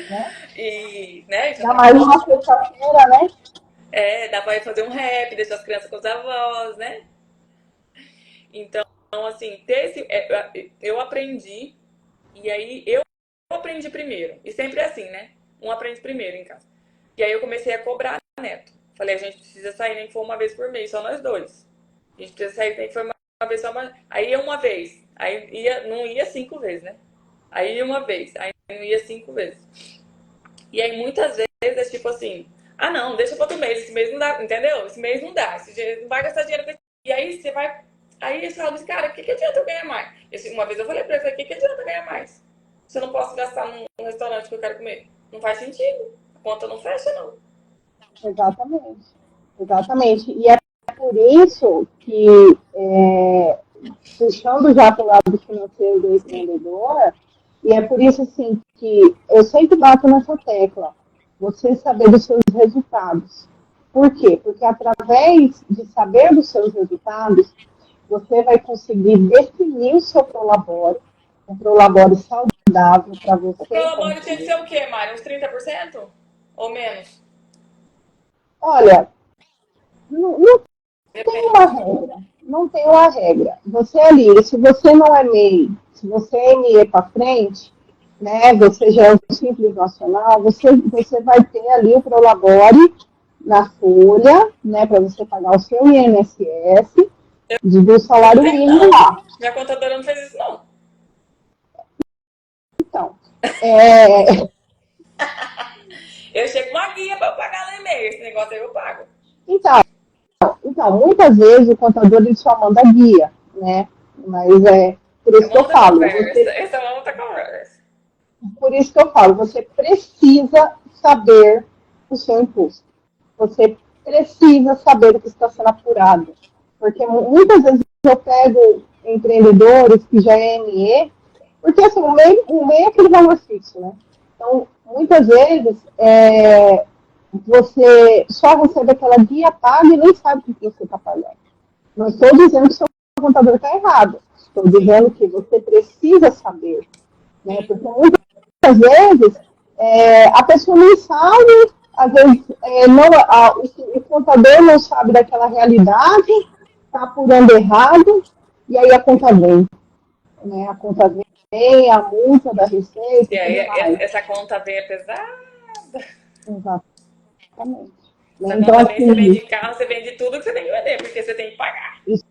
Né? E, né, já Ainda tá mais uma falando. sexta-feira, né? Dá pra ir fazer um rap, deixar as crianças com os avós, né? Então, assim, eu aprendi, e aí eu aprendi primeiro. E sempre é assim, né? Um aprende primeiro em casa. E aí eu comecei a cobrar Neto. Falei, a gente precisa sair nem que for uma vez por mês, só nós dois. A gente precisa sair nem que for uma vez só uma. Aí ia uma vez. Aí não ia 5 vezes, né? Aí ia uma vez. Aí não ia 5 vezes. E aí muitas vezes é tipo assim, ah não, deixa para outro mês, esse mês não dá, entendeu? Esse mês não dá, esse não vai gastar dinheiro com isso. E aí você vai. Aí você fala assim, cara, o que adianta eu ganhar mais? Uma vez eu falei pra ele, o que adianta eu ganhar mais? Se eu não posso gastar num restaurante que eu quero comer. Não faz sentido. A conta não fecha, não. Exatamente. Exatamente. E é por isso que, puxando já para o lado financeiro do Sim. empreendedor, e é por isso assim que eu sempre bato nessa tecla, você saber dos seus resultados. Por quê? Porque através de saber dos seus resultados, você vai conseguir definir o seu prolabore, um prolabore saudável para O você e com prolabore tinha que você. ser o quê, Mário? Uns 30%? Ou menos? Olha, não tem uma Depende. regra. Não tem uma regra. Você ali, se você não é MEI, se você é ME para frente, né, você já é um simples nacional, você vai ter ali o Prolabore na folha, né, para você pagar o seu INSS, do Eu não salário tenho, mínimo não. lá. Minha contadora não fez isso, não. Então, é, Eu chego com uma guia pra eu pagar lá e-mail. Esse negócio aí eu pago. então, então, muitas vezes o contador ele só manda guia, né? Mas é por É isso que uma eu outra falo, conversa. você Essa é uma outra conversa. Por isso que eu falo, você precisa saber o seu imposto. Você precisa saber o que está sendo apurado. Porque muitas vezes eu pego empreendedores que já é ME, porque assim, o MEI é aquele valor fixo, né? Então, muitas vezes, você só recebe aquela guia paga e nem sabe o que você está pagando. Não estou dizendo que o seu contador está errado. Estou Sim, dizendo que você precisa saber, né? sim. Porque muitas vezes a pessoa não sabe, às vezes não, o contador não sabe daquela realidade, está apurando errado, e aí a conta vem, né? A conta vem, a multa da receita E e aí, tudo mais. essa conta vem é pesada. Exatamente. Né? Essa Então, conta vem, você assim, vende carro, você vende tudo que você tem que vender, porque você tem que pagar. isso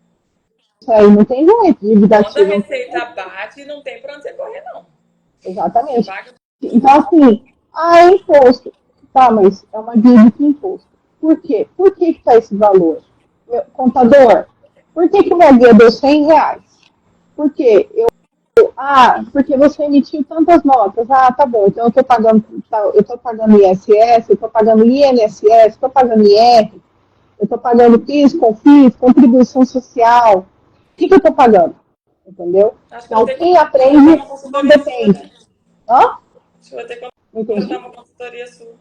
aí não tem jeito, dívida Quando a ativa não tem receita jeito. bate, não tem pra onde você correr, não. Você Exatamente. paga Então, tudo. assim, é imposto. Tá, mas é uma dívida de imposto. Por quê? Por que está esse valor? Contador, por que minha guia deu R$ 100? Por quê? Porque você emitiu tantas notas. Ah, tá bom, então eu estou pagando ISS, eu estou pagando INSS, estou pagando IR, eu estou pagando PIS, COFINS, contribuição social. O que eu estou pagando? Entendeu? Acho que eu vou Então, ter que quem contratar aprende uma não consultoria sua, depende. né? Hã? Acho que eu vou ter que Não contratar entendi? uma consultoria sua.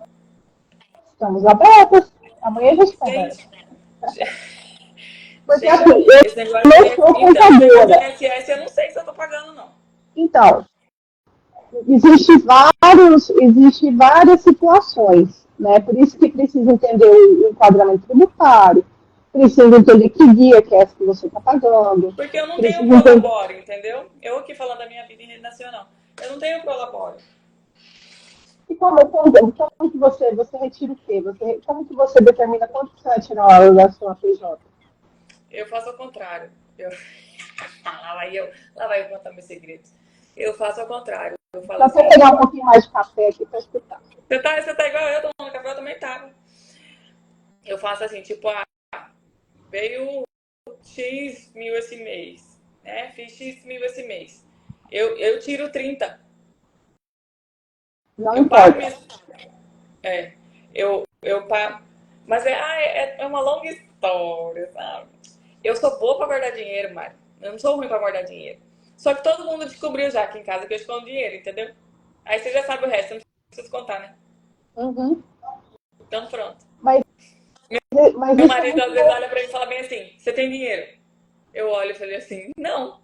Estamos abertas. Amanhã a gente conversa. Gente, Porque Gente, assim, esse eu negócio não sou contadora. do INSS, eu não sei se eu tô pagando, não. Então, existe várias situações, né? Por isso que precisa entender o enquadramento tributário, precisa entender que guia que é essa que você está pagando, Porque eu não tenho precisa entender. prolabore, entendeu? Eu aqui falando da minha vida em rede nacional. Eu não tenho prolabore. E como que você retira o quê? Como que você determina quanto que você vai tirar a hora da sua PJ? Eu faço ao contrário. Lá vai eu contar meus segredos. Eu faço ao contrário. Eu falo Só assim, você pegar um pouquinho mais de café aqui para escutar. você tá igual eu, tomando café, eu também tava. Eu faço assim, tipo, veio X mil esse mês, né? Fiz X mil esse mês. Eu tiro 30. Não Eu pago importa. minhas. Eu pago. Mas é uma longa história, sabe? Eu sou boa pra guardar dinheiro, Mário. Eu não sou ruim pra guardar dinheiro. Só que todo mundo descobriu já aqui em casa que eu escondo dinheiro, entendeu? Aí você já sabe o resto, eu não preciso contar, né? Uhum. Então pronto. Mas, mas Meu isso é marido muito às vezes bom. olha pra mim e fala bem assim: você tem dinheiro? Eu olho e falei assim: não.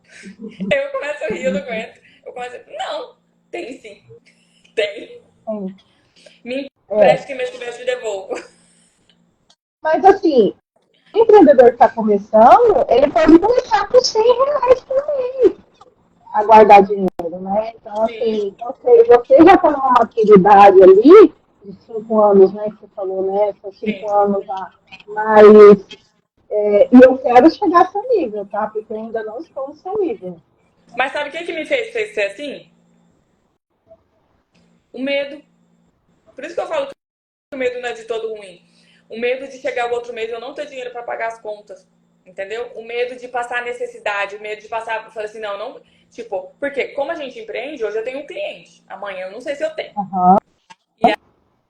Eu começo a rir, eu não aguento. Eu começo a não, tem sim. Tem. Me empreste que mês que vem eu te devolvo. Mas assim, o empreendedor que está começando, ele pode começar com R$ 100 também a guardar dinheiro, né? Então, Sim, assim, você já está numa maturidade ali, de 5 anos, né, que você falou, né? São cinco sim. anos já. Mas, e eu quero chegar a seu nível, tá? Porque eu ainda não estou no seu nível. Mas sabe o que me fez ser assim? O medo. Por isso que eu falo que o medo não é de todo ruim. O medo de chegar o outro mês e eu não ter dinheiro para pagar as contas. Entendeu? O medo de passar necessidade, o medo de passar. Eu falei assim, não. Tipo, porque como a gente empreende, hoje eu tenho um cliente. Amanhã eu não sei se eu tenho. Uhum. E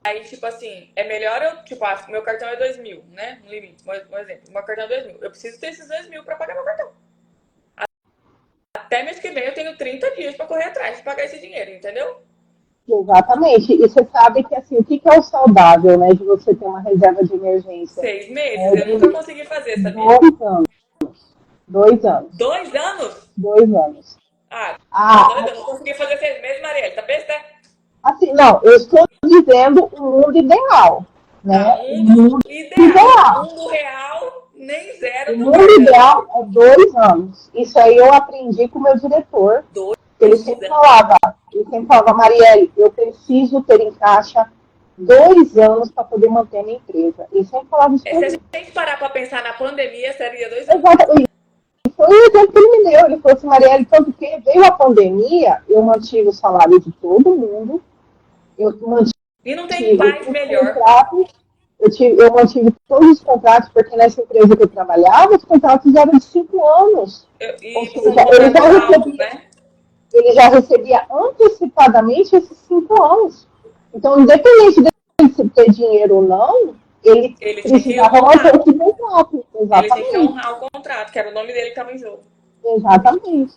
aí, tipo assim, é melhor eu. Tipo, meu cartão é 2.000, né? No limite. Um exemplo. Meu cartão é 2.000. Eu preciso ter esses 2.000 para pagar meu cartão. Até mês que vem eu tenho 30 dias para correr atrás de pagar esse dinheiro, entendeu? Exatamente. E você sabe que, assim, o que é o saudável, né, de você ter uma reserva de emergência? 6 meses. É Eu nunca de consegui fazer, sabia? 2 anos. 2 anos. 2 anos? 2 anos. Ah, tá Ah, doida? Eu não consegui fazer 6 meses, Marielle. Tá besta? assim, não, eu estou dizendo o mundo ideal, Tá, né? O mundo mundo ideal. ideal. Mundo real, nem O zero no mundo cartão. ideal é 2 anos. Isso aí eu aprendi com o meu diretor. Dois Ele sempre anos. falava, Marielle, eu preciso ter em caixa 2 anos para poder manter a minha empresa. Ele sempre falava isso para Se a mim. gente parar pra pensar na pandemia, seria 2 anos mesmo. Exatamente. Foi o exemplo que ele me deu. Ele falou assim, Marielle, tanto que veio a pandemia, eu mantive o salário de todo mundo, eu E não tem mantive paz os melhor. contratos, eu mantive todos os contratos, porque nessa empresa que eu trabalhava, os contratos eram de 5 anos. Ou E são seja, contratos altos, né? ele já recebia antecipadamente esses 5 anos. Então, independente de ter dinheiro ou não, ele Ele tinha que precisava honrar. manter esse contrato. Ele tinha que Exatamente. honrar o contrato, que era o nome dele que estava em jogo. Exatamente.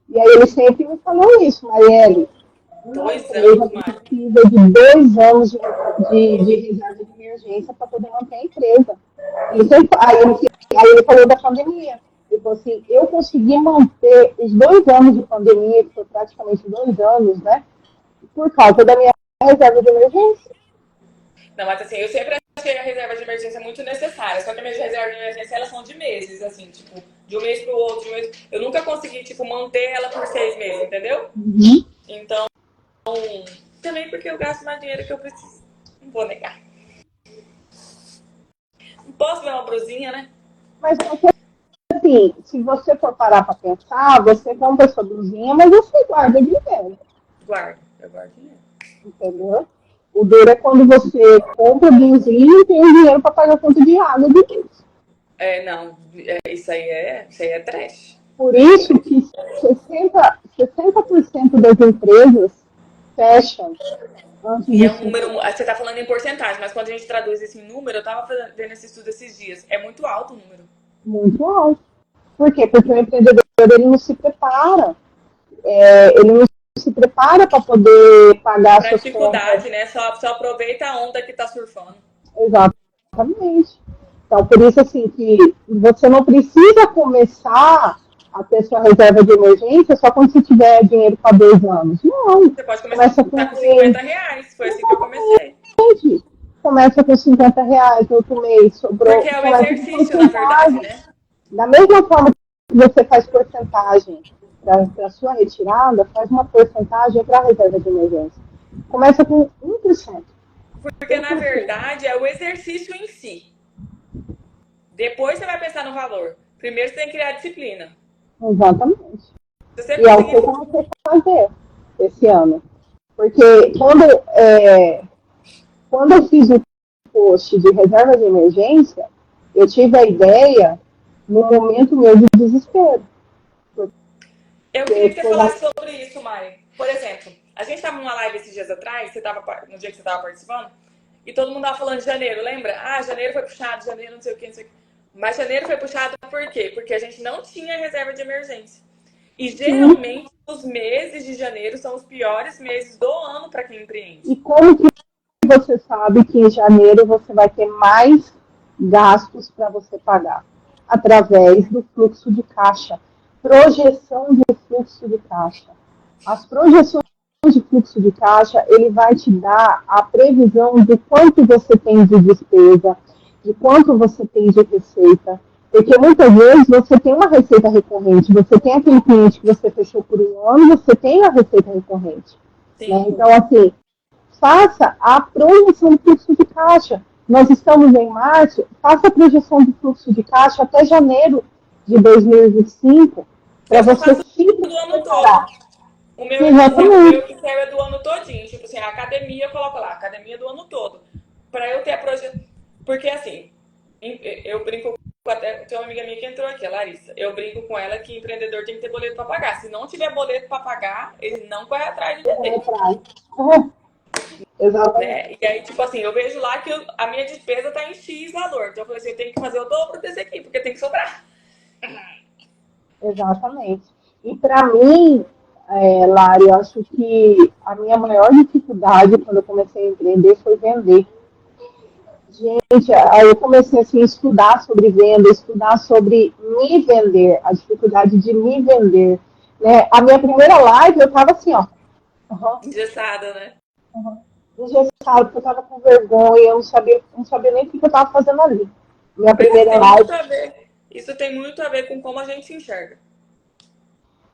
E aí ele sempre me falou isso, Marielle, uma 2 anos, empresa Mário. precisa de 2 anos de reserva de emergência para poder manter a empresa. Aí ele falou da pandemia. Ele falou assim, eu consegui manter os 2 anos de pandemia, que foi praticamente 2 anos, né? Por causa da minha reserva de emergência. Não, mas assim, eu sempre achei a reserva de emergência muito necessária. Só que as minhas reservas de emergência, elas são de meses, assim, tipo, de um mês pro outro, de um mês. Eu nunca consegui, tipo, manter ela por 6 meses, entendeu? Uhum. Então, também porque eu gasto mais dinheiro que eu preciso. Não vou negar. Não posso ver uma brusinha, né? Mas assim, se você for parar para pensar, você compra sua blusinha, mas você guarda dinheiro, Eu guardo dinheiro. entendeu? O duro é quando você compra blusinha e tem dinheiro para pagar a conta de água de luz. Não, isso aí é trash. Por Isso aí é isso trash. que 60% das empresas fecham antes E de é um 5 número, anos. você tá falando em porcentagem, mas quando a gente traduz isso em número, eu tava vendo esse estudo esses dias. É muito alto o número. Muito alto. Por quê? Porque o empreendedor ele não se prepara. Ele não se prepara para poder pagar Pra suas contas. dificuldade, né? Só aproveita a onda que tá surfando. Exatamente. Então, por isso, assim, que você não precisa começar a ter sua reserva de emergência só quando você tiver dinheiro para 2 anos. Não, Você pode começar começa com com 50 reais. Foi assim que eu comecei. gente, começa com R$ 50, outro mês Porque sobrou, é o começa com exercício, na verdade, porcentagem. né? Da mesma forma que você faz porcentagem para a sua retirada, faz uma porcentagem para a reserva de emergência. Começa com 1%. Porque, na 1%. verdade, é o exercício em si. Depois você vai pensar no valor. Primeiro você tem que criar disciplina. Exatamente. Se você E é o que eu conseguir. comecei a fazer esse ano. Porque quando eu fiz o post de reserva de emergência, eu tive a ideia no momento meu de desespero. Eu queria Porque que você foi na... falasse sobre isso, Mari. Por exemplo, a gente estava numa live esses dias atrás, no dia que você estava participando, e todo mundo estava falando de janeiro, lembra? Ah, janeiro foi puxado, janeiro não sei o que, não sei o que. Mas janeiro foi puxado por quê? Porque a gente não tinha reserva de emergência. E Sim. geralmente os meses de janeiro são os piores meses do ano para quem empreende. E como que você sabe que em janeiro você vai ter mais gastos para você pagar? Através do fluxo de caixa. Projeção de fluxo de caixa. As projeções de fluxo de caixa, ele vai te dar a previsão de quanto você tem de despesa, de quanto você tem de receita. Porque muitas vezes você tem uma receita recorrente, você tem aquele cliente que você fechou por um ano, você tem a receita recorrente. Né? Sim. Então, assim, faça a projeção do fluxo de caixa. Nós estamos em março, faça a projeção do fluxo de caixa até janeiro de 2025, para Eu só você faço se do ano todo. preparar. O meu Exatamente. Excel é do ano todinho. Tipo assim, a academia eu coloco lá, academia do ano todo. Pra eu ter a projeção. Porque assim, eu brinco com até. Tem uma amiga minha que entrou aqui, a Larissa. Eu brinco com ela que empreendedor tem que ter boleto pra pagar. Se não tiver boleto pra pagar, ele não corre atrás de vender. Exatamente. Né? E aí, tipo assim, eu vejo lá que a minha despesa tá em X valor. Então eu falei assim, eu tenho que fazer o dobro desse aqui, porque tem que sobrar. Exatamente. E para mim, Lari, eu acho que a minha maior dificuldade quando eu comecei a empreender foi vender. Gente, aí eu comecei assim, a estudar sobre venda, estudar sobre me vender, a dificuldade de me vender. Né? A minha primeira live eu tava assim, ó, uhum, Engessada, né? uhum, engessado, porque eu tava com vergonha, eu não sabia nem o que eu tava fazendo ali. Minha Mas isso primeira tem live. muito a ver. Isso tem muito a ver com como a gente se enxerga.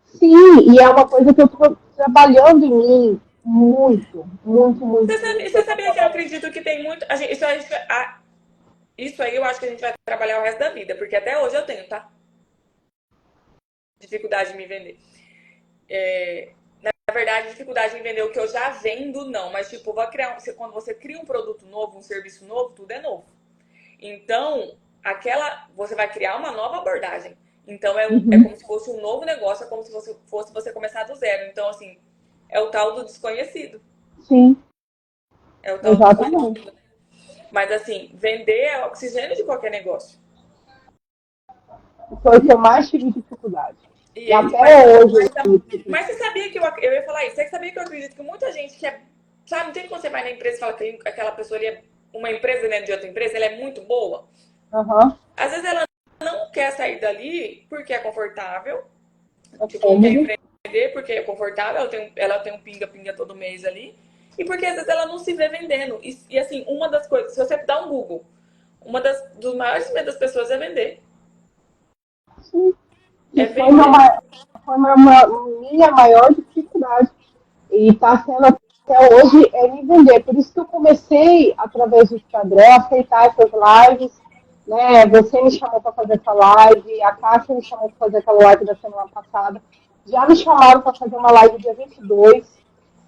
Sim, e é uma coisa que eu estou trabalhando em mim muito, muito, muito, muito. Eu Você tô sabia que eu trabalhando. acredito que tem muito. Isso aí eu acho que a gente vai trabalhar o resto da vida, porque até hoje eu tenho, tá? Dificuldade de me vender. Na verdade, dificuldade em vender o que eu já vendo, não. Mas, tipo, quando você cria um produto novo, um serviço novo, tudo é novo. Então, você vai criar uma nova abordagem. Então, é Uhum. como se fosse um novo negócio, é como se fosse você começar do zero. Então, assim, é o tal do desconhecido. Sim, É o tal do exatamente. desconhecido. Mas, assim, vender é o oxigênio de qualquer negócio. Foi o que eu mais tive dificuldade. E E aí, mas, até hoje eu mas, tive mas dificuldade. você sabia que eu ia falar isso? Você sabia que eu acredito que muita gente que é. Sabe, não tem como você vai na empresa e fala que aquela pessoa ali é uma empresa dentro de outra empresa, ela é muito boa. Aham, Às vezes ela não quer sair dali porque é confortável, é tipo, não quer cômodo. empreender porque é confortável, ela tem um pinga-pinga todo mês ali. E porque às vezes ela não se vê vendendo. E assim, uma das coisas, se você dá um Google, dos maiores medos das pessoas é vender. Sim, que É foi, uma, vender. foi minha maior dificuldade. E está sendo até hoje me vender. Por isso que eu comecei, através do Instagram, a aceitar essas lives. Né? Você me chamou para fazer essa live, a Cássia me chamou para fazer aquela live da semana passada. Já me chamaram para fazer uma live dia 22,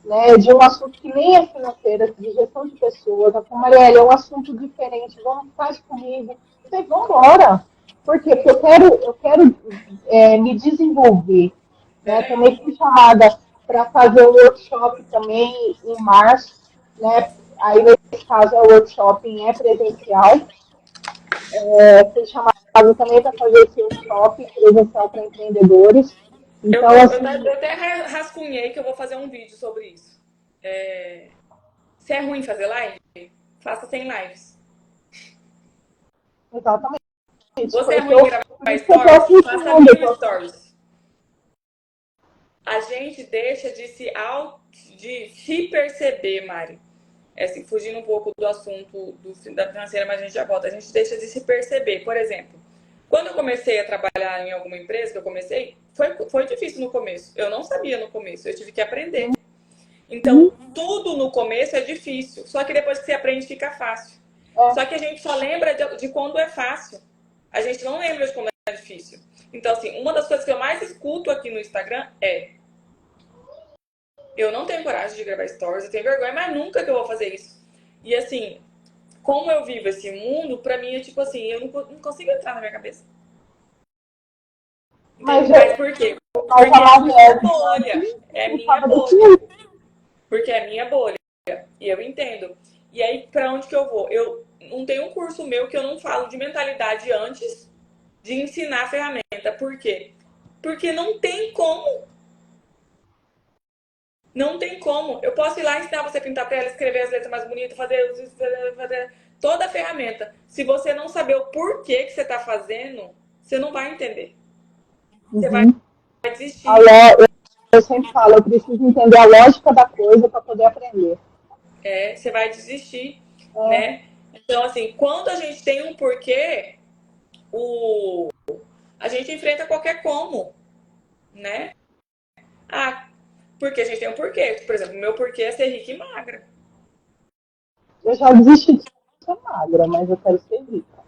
né, de um assunto que nem é financeiro, de gestão de pessoas. Eu falei, Marielle, é um assunto diferente, vamos, faz comigo. Eu falei, vamos embora. Por quê? Porque eu quero me desenvolver. Né? Também fui chamada para fazer um workshop também em março. Né? Aí, nesse caso, o workshop é presencial. Fui chamada também para fazer esse workshop presencial para empreendedores. Então, Eu assim, até rascunhei que eu vou fazer um vídeo sobre isso. Se é ruim fazer live, faça sem lives. Exatamente. Você é ruim em gravar stories? Faça mil stories. A gente deixa de se perceber, Mari. Assim, fugindo um pouco do assunto da financeira, mas a gente já volta. A gente deixa de se perceber. Por exemplo, quando eu comecei a trabalhar em alguma empresa, que eu comecei, foi difícil no começo. Eu não sabia no começo, eu tive que aprender. Então, tudo no começo é difícil. Só que depois que você aprende, fica fácil. Só que a gente só lembra de quando é fácil. A gente não lembra de como é difícil. Então, assim, uma das coisas que eu mais escuto aqui no Instagram é: eu não tenho coragem de gravar stories, eu tenho vergonha, mas nunca que eu vou fazer isso. E assim, como eu vivo esse mundo, pra mim é tipo assim, eu não consigo entrar na minha cabeça. Mas por quê? Porque é minha bolha. É minha bolha. Porque é minha bolha. E eu entendo. E aí, pra onde que eu vou? Eu não tenho um curso meu que eu não falo de mentalidade antes de ensinar a ferramenta. Por quê? Porque não tem como. Não tem como. Eu posso ir lá e ensinar você a pintar tela, escrever as letras mais bonitas, fazer toda a ferramenta. Se você não saber o porquê que você está fazendo, você não vai entender. Você vai desistir. Eu sempre falo, eu preciso entender a lógica da coisa para poder aprender. Você vai desistir, né? Então, assim, quando a gente tem um porquê, a gente enfrenta qualquer como, né? Porque a gente tem um porquê. Por exemplo, o meu porquê é ser rica e magra. Eu já desisti de ser magra, mas eu quero ser rica.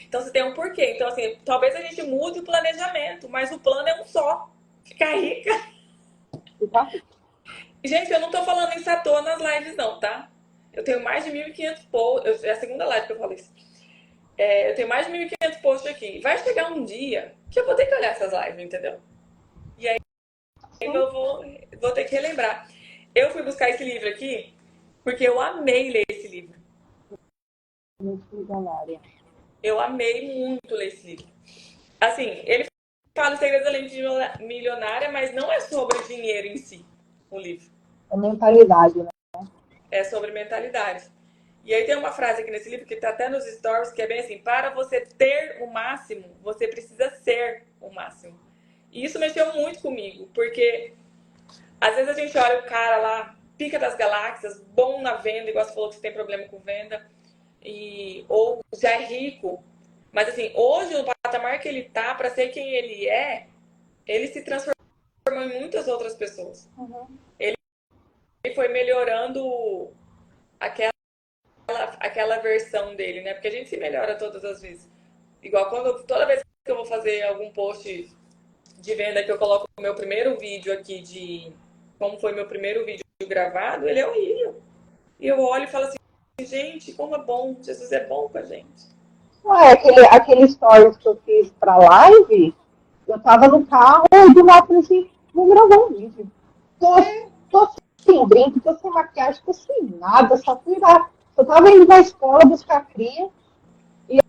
Então você tem um porquê. Então, assim, talvez a gente mude o planejamento, mas o plano é um só. Ficar rica. Gente, eu não tô falando em satô nas lives, não, tá? Eu tenho mais de 1.500 posts. É a segunda live que eu falo isso. Eu tenho mais de 1.500 posts aqui. Vai chegar um dia que eu vou ter que olhar essas lives, entendeu? E aí eu vou ter que relembrar. Eu fui buscar esse livro aqui porque eu amei ler esse livro. Eu amei muito ler esse livro. Assim, ele fala os segredos da mente milionária, mas não é sobre dinheiro em si, o livro. É mentalidade, né? É sobre mentalidade. E aí tem uma frase aqui nesse livro que tá até nos stories, que é bem assim: para você ter o máximo, você precisa ser o máximo. E isso mexeu muito comigo, porque às vezes a gente olha o cara lá, pica das galáxias, bom na venda, igual você falou que você tem problema com venda, ou já é rico. Mas assim, hoje no patamar que ele tá, para ser quem ele é, ele se transformou em muitas outras pessoas. Ele foi melhorando aquela versão dele, né? Porque a gente se melhora todas as vezes. Igual toda vez que eu vou fazer algum post de venda, que eu coloco o meu primeiro vídeo aqui de como foi meu primeiro vídeo gravado, ele é horrível. E eu olho e falo assim: gente, como é bom, Jesus é bom com a gente. Ué, aquele stories que eu fiz pra live, eu tava no carro e do lado falei assim, vou gravar um vídeo. Tô sem brinco, tô sem maquiagem, tô sem nada, só fui lá. Eu tava indo na escola buscar cria. E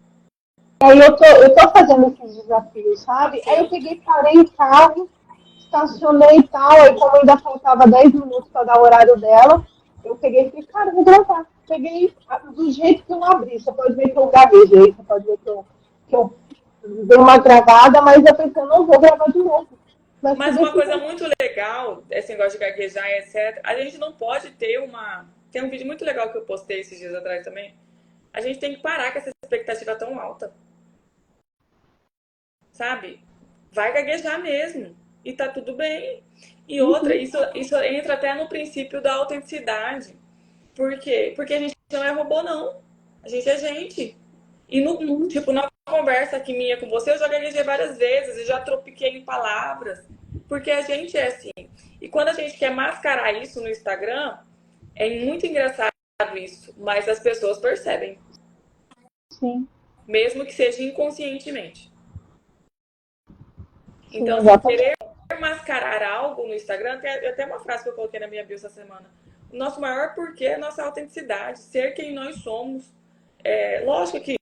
aí eu tô fazendo esses desafios, sabe? Sim. Aí eu peguei, parei o carro, estacionei e tal, aí como ainda faltava 10 minutos para dar o horário dela, eu peguei e falei, cara, vou gravar. Peguei do jeito que eu abri. Você pode ver que eu gavejei, você pode ver que eu dei uma gravada, mas eu pensei, não vou gravar de novo. Mas uma coisa muito legal, esse negócio de gaguejar, etc., a gente não pode ter uma... Tem um vídeo muito legal que eu postei esses dias atrás também. A gente tem que parar com essa expectativa tão alta. Sabe? Vai gaguejar mesmo. E tá tudo bem. E outra, isso entra até no princípio da autenticidade. Por quê? Porque a gente não é robô, não. A gente é gente. E tipo, na conversa aqui minha com você, eu já gaguejei várias vezes, eu já tropiquei em palavras. Porque a gente é assim. E quando a gente quer mascarar isso no Instagram, é muito engraçado isso. Mas as pessoas percebem. Sim. Mesmo que seja inconscientemente. Então, assim, querer mascarar algo no Instagram, tem até uma frase que eu coloquei na minha bio essa semana. O nosso maior porquê é a nossa autenticidade, ser quem nós somos. Lógico que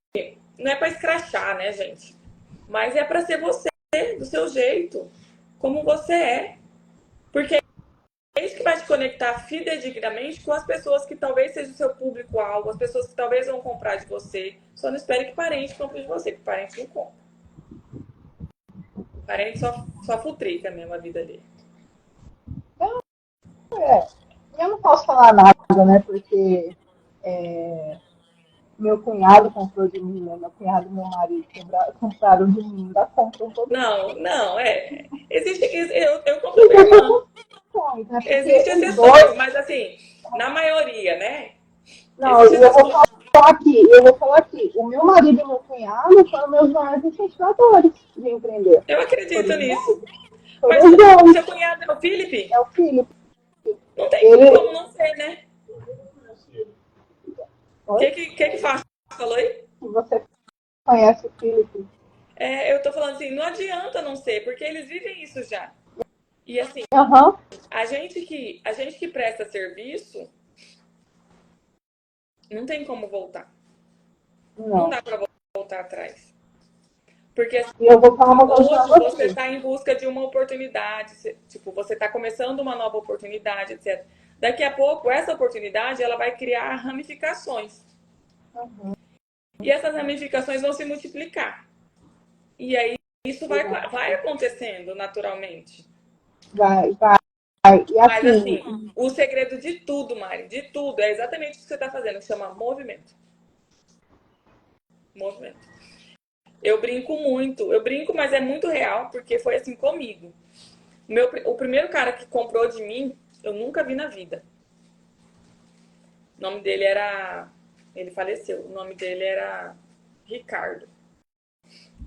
não é pra escrachar, né, gente? Mas é pra ser você, do seu jeito, como você é. Porque é isso que vai te conectar fidedignamente com as pessoas que talvez seja o seu público-alvo, as pessoas que talvez vão comprar de você. Só não espere que parente compre de você, porque parente não compra. Parente só futrica mesmo a vida dele. Eu não posso falar nada, né? Porque meu cunhado comprou de mim, né? Meu cunhado e meu marido compraram de mim, ainda compram todo mundo. Não, existe, eu compro minha irmã. Né? Porque Existem os exceções, dois. mas assim, na maioria, né? Não, Existem eu vou exceções. falar aqui. O meu marido e meu cunhado foram meus maiores incentivadores de empreender. Eu Foram acredito os nisso. dois. Mas Foram os dois. seu cunhado é o Felipe? É o Felipe. Não tem como Ele. não ser, né? O Oi? que faz? Falou aí? Você conhece o Felipe? Eu tô falando assim, não adianta não ser, porque eles vivem isso já. E assim, Aham. a gente que presta serviço, não tem como voltar. Não Não. dá pra voltar atrás. Porque assim, E eu vou falar uma coisa pra hoje você você. está em busca de uma oportunidade, tipo, você está começando uma nova oportunidade, etc. Daqui a pouco, essa oportunidade, ela vai criar ramificações. Uhum. E essas ramificações vão se multiplicar. E aí, isso vai acontecendo naturalmente. Vai, vai. E Mas assim, assim, o segredo de tudo, Mari, de tudo, é exatamente o que você está fazendo, que chama movimento. Movimento. Eu brinco, mas é muito real, porque foi assim comigo. O primeiro cara que comprou de mim, eu nunca vi na vida. O nome dele era. Ele faleceu. O nome dele era Ricardo.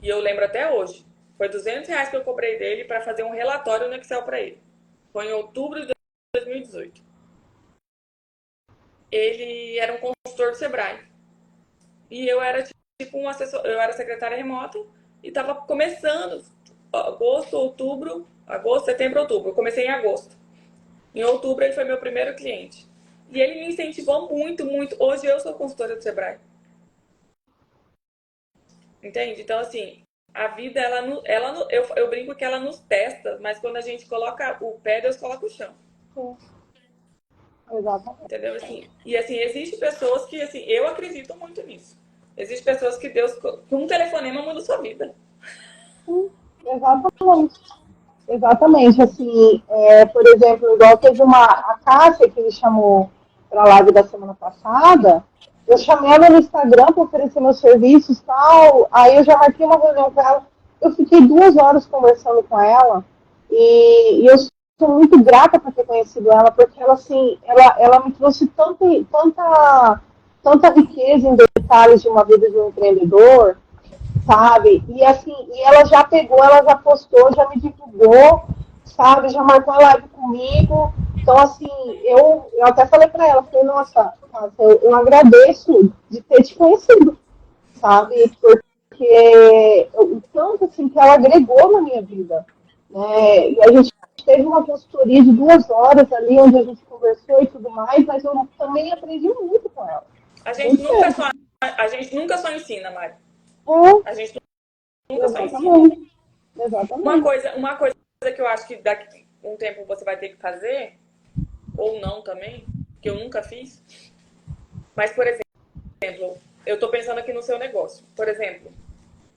E eu lembro até hoje. Foi R$ 200 que eu cobrei dele para fazer um relatório no Excel para ele. Foi em outubro de 2018. Ele era um consultor do Sebrae. E eu era tipo um assessor, eu era secretária remota e estava começando agosto, setembro, outubro. Eu comecei em agosto. Em outubro ele foi meu primeiro cliente. E ele me incentivou muito, muito. Hoje eu sou consultora do Sebrae. Entende? Então, assim, a vida, eu brinco que ela nos testa, mas quando a gente coloca o pé, Deus coloca o chão. exatamente. Entendeu? Assim, e assim, existem pessoas que, assim, eu acredito muito nisso. Existem pessoas que Deus, com um telefonema, muda sua vida. Exatamente. Exatamente. Assim, por exemplo, igual teve a Cássia que me chamou para a live da semana passada. Eu chamei ela no Instagram para oferecer meus serviços e tal. Aí eu já marquei uma reunião com ela. Eu fiquei 2 horas conversando com ela. E eu sou muito grata por ter conhecido ela, porque ela, assim, ela me trouxe tanta riqueza em detalhes de uma vida de um empreendedor, sabe? E assim, e ela já pegou, ela já postou, já me divulgou, sabe? Já marcou a live comigo. Então, assim, eu até falei para ela, falei, nossa, eu agradeço de ter te conhecido, sabe? Porque o tanto assim, que ela agregou na minha vida. Né? E a gente teve uma consultoria de 2 horas ali, onde a gente conversou e tudo mais, mas eu também aprendi muito com ela. A gente Muito nunca mesmo. só, a gente nunca só ensina, Mari. A É, gente nunca só ensina. exatamente. Uma Exatamente. coisa, uma coisa que eu acho que daqui um tempo você vai ter que fazer, ou não também, que eu nunca fiz. Mas, por exemplo, eu estou pensando aqui no seu negócio. Por exemplo,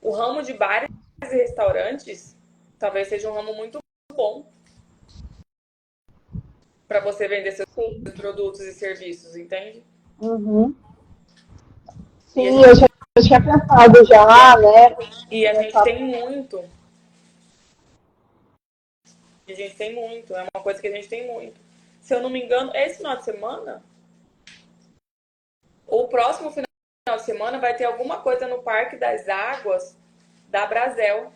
o ramo de bares e restaurantes talvez seja um ramo muito bom para você vender seus Sim. produtos e serviços, entende? Uhum. E a Sim, gente, eu tinha pensado já, né? e a gente Nessa... tem muito. A gente tem muito. É uma coisa que a gente tem muito. Se eu não me engano, esse final de semana, ou o próximo final de semana, vai ter alguma coisa no Parque das Águas da Brasel.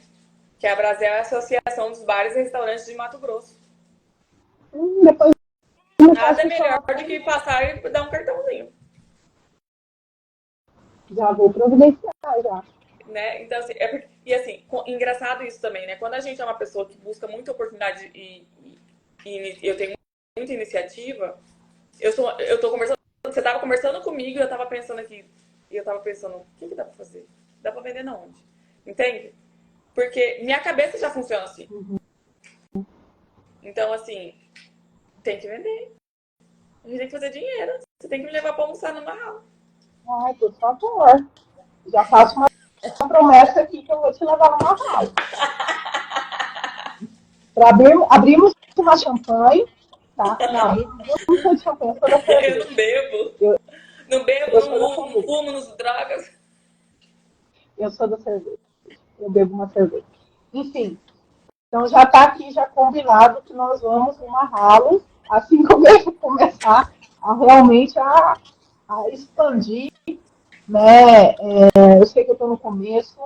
Que a Brasel é a Associação dos Bares e Restaurantes de Mato Grosso. Depois me Nada é passa melhor informação. do que passar e dar um cartãozinho. Já vou providenciar, já. Né? Então, assim, e assim, engraçado isso também, né? Quando a gente é uma pessoa que busca muita oportunidade e eu tenho muita iniciativa, eu tô conversando, você tava conversando comigo e eu tava pensando aqui, e eu tava pensando, o que dá pra fazer? Dá pra vender na onde? Entende? Porque minha cabeça já funciona assim. Então, assim, tem que vender. A gente tem que fazer dinheiro. Você tem que me levar pra almoçar no Marral. Ai, por favor. Já faço uma promessa aqui que eu vou te levar numa house. Abrimos uma champanhe, tá? Não, eu não sou de champanhe, eu sou da Eu cerveja. não bebo. Eu, Não bebo, eu sou da não cerveja. fumo, não uso drogas. Eu sou da cerveja. Eu bebo uma cerveja. Enfim, então já está aqui já combinado que nós vamos numa ralo, assim que eu começar a realmente a expandir, né? Eu sei que eu estou no começo,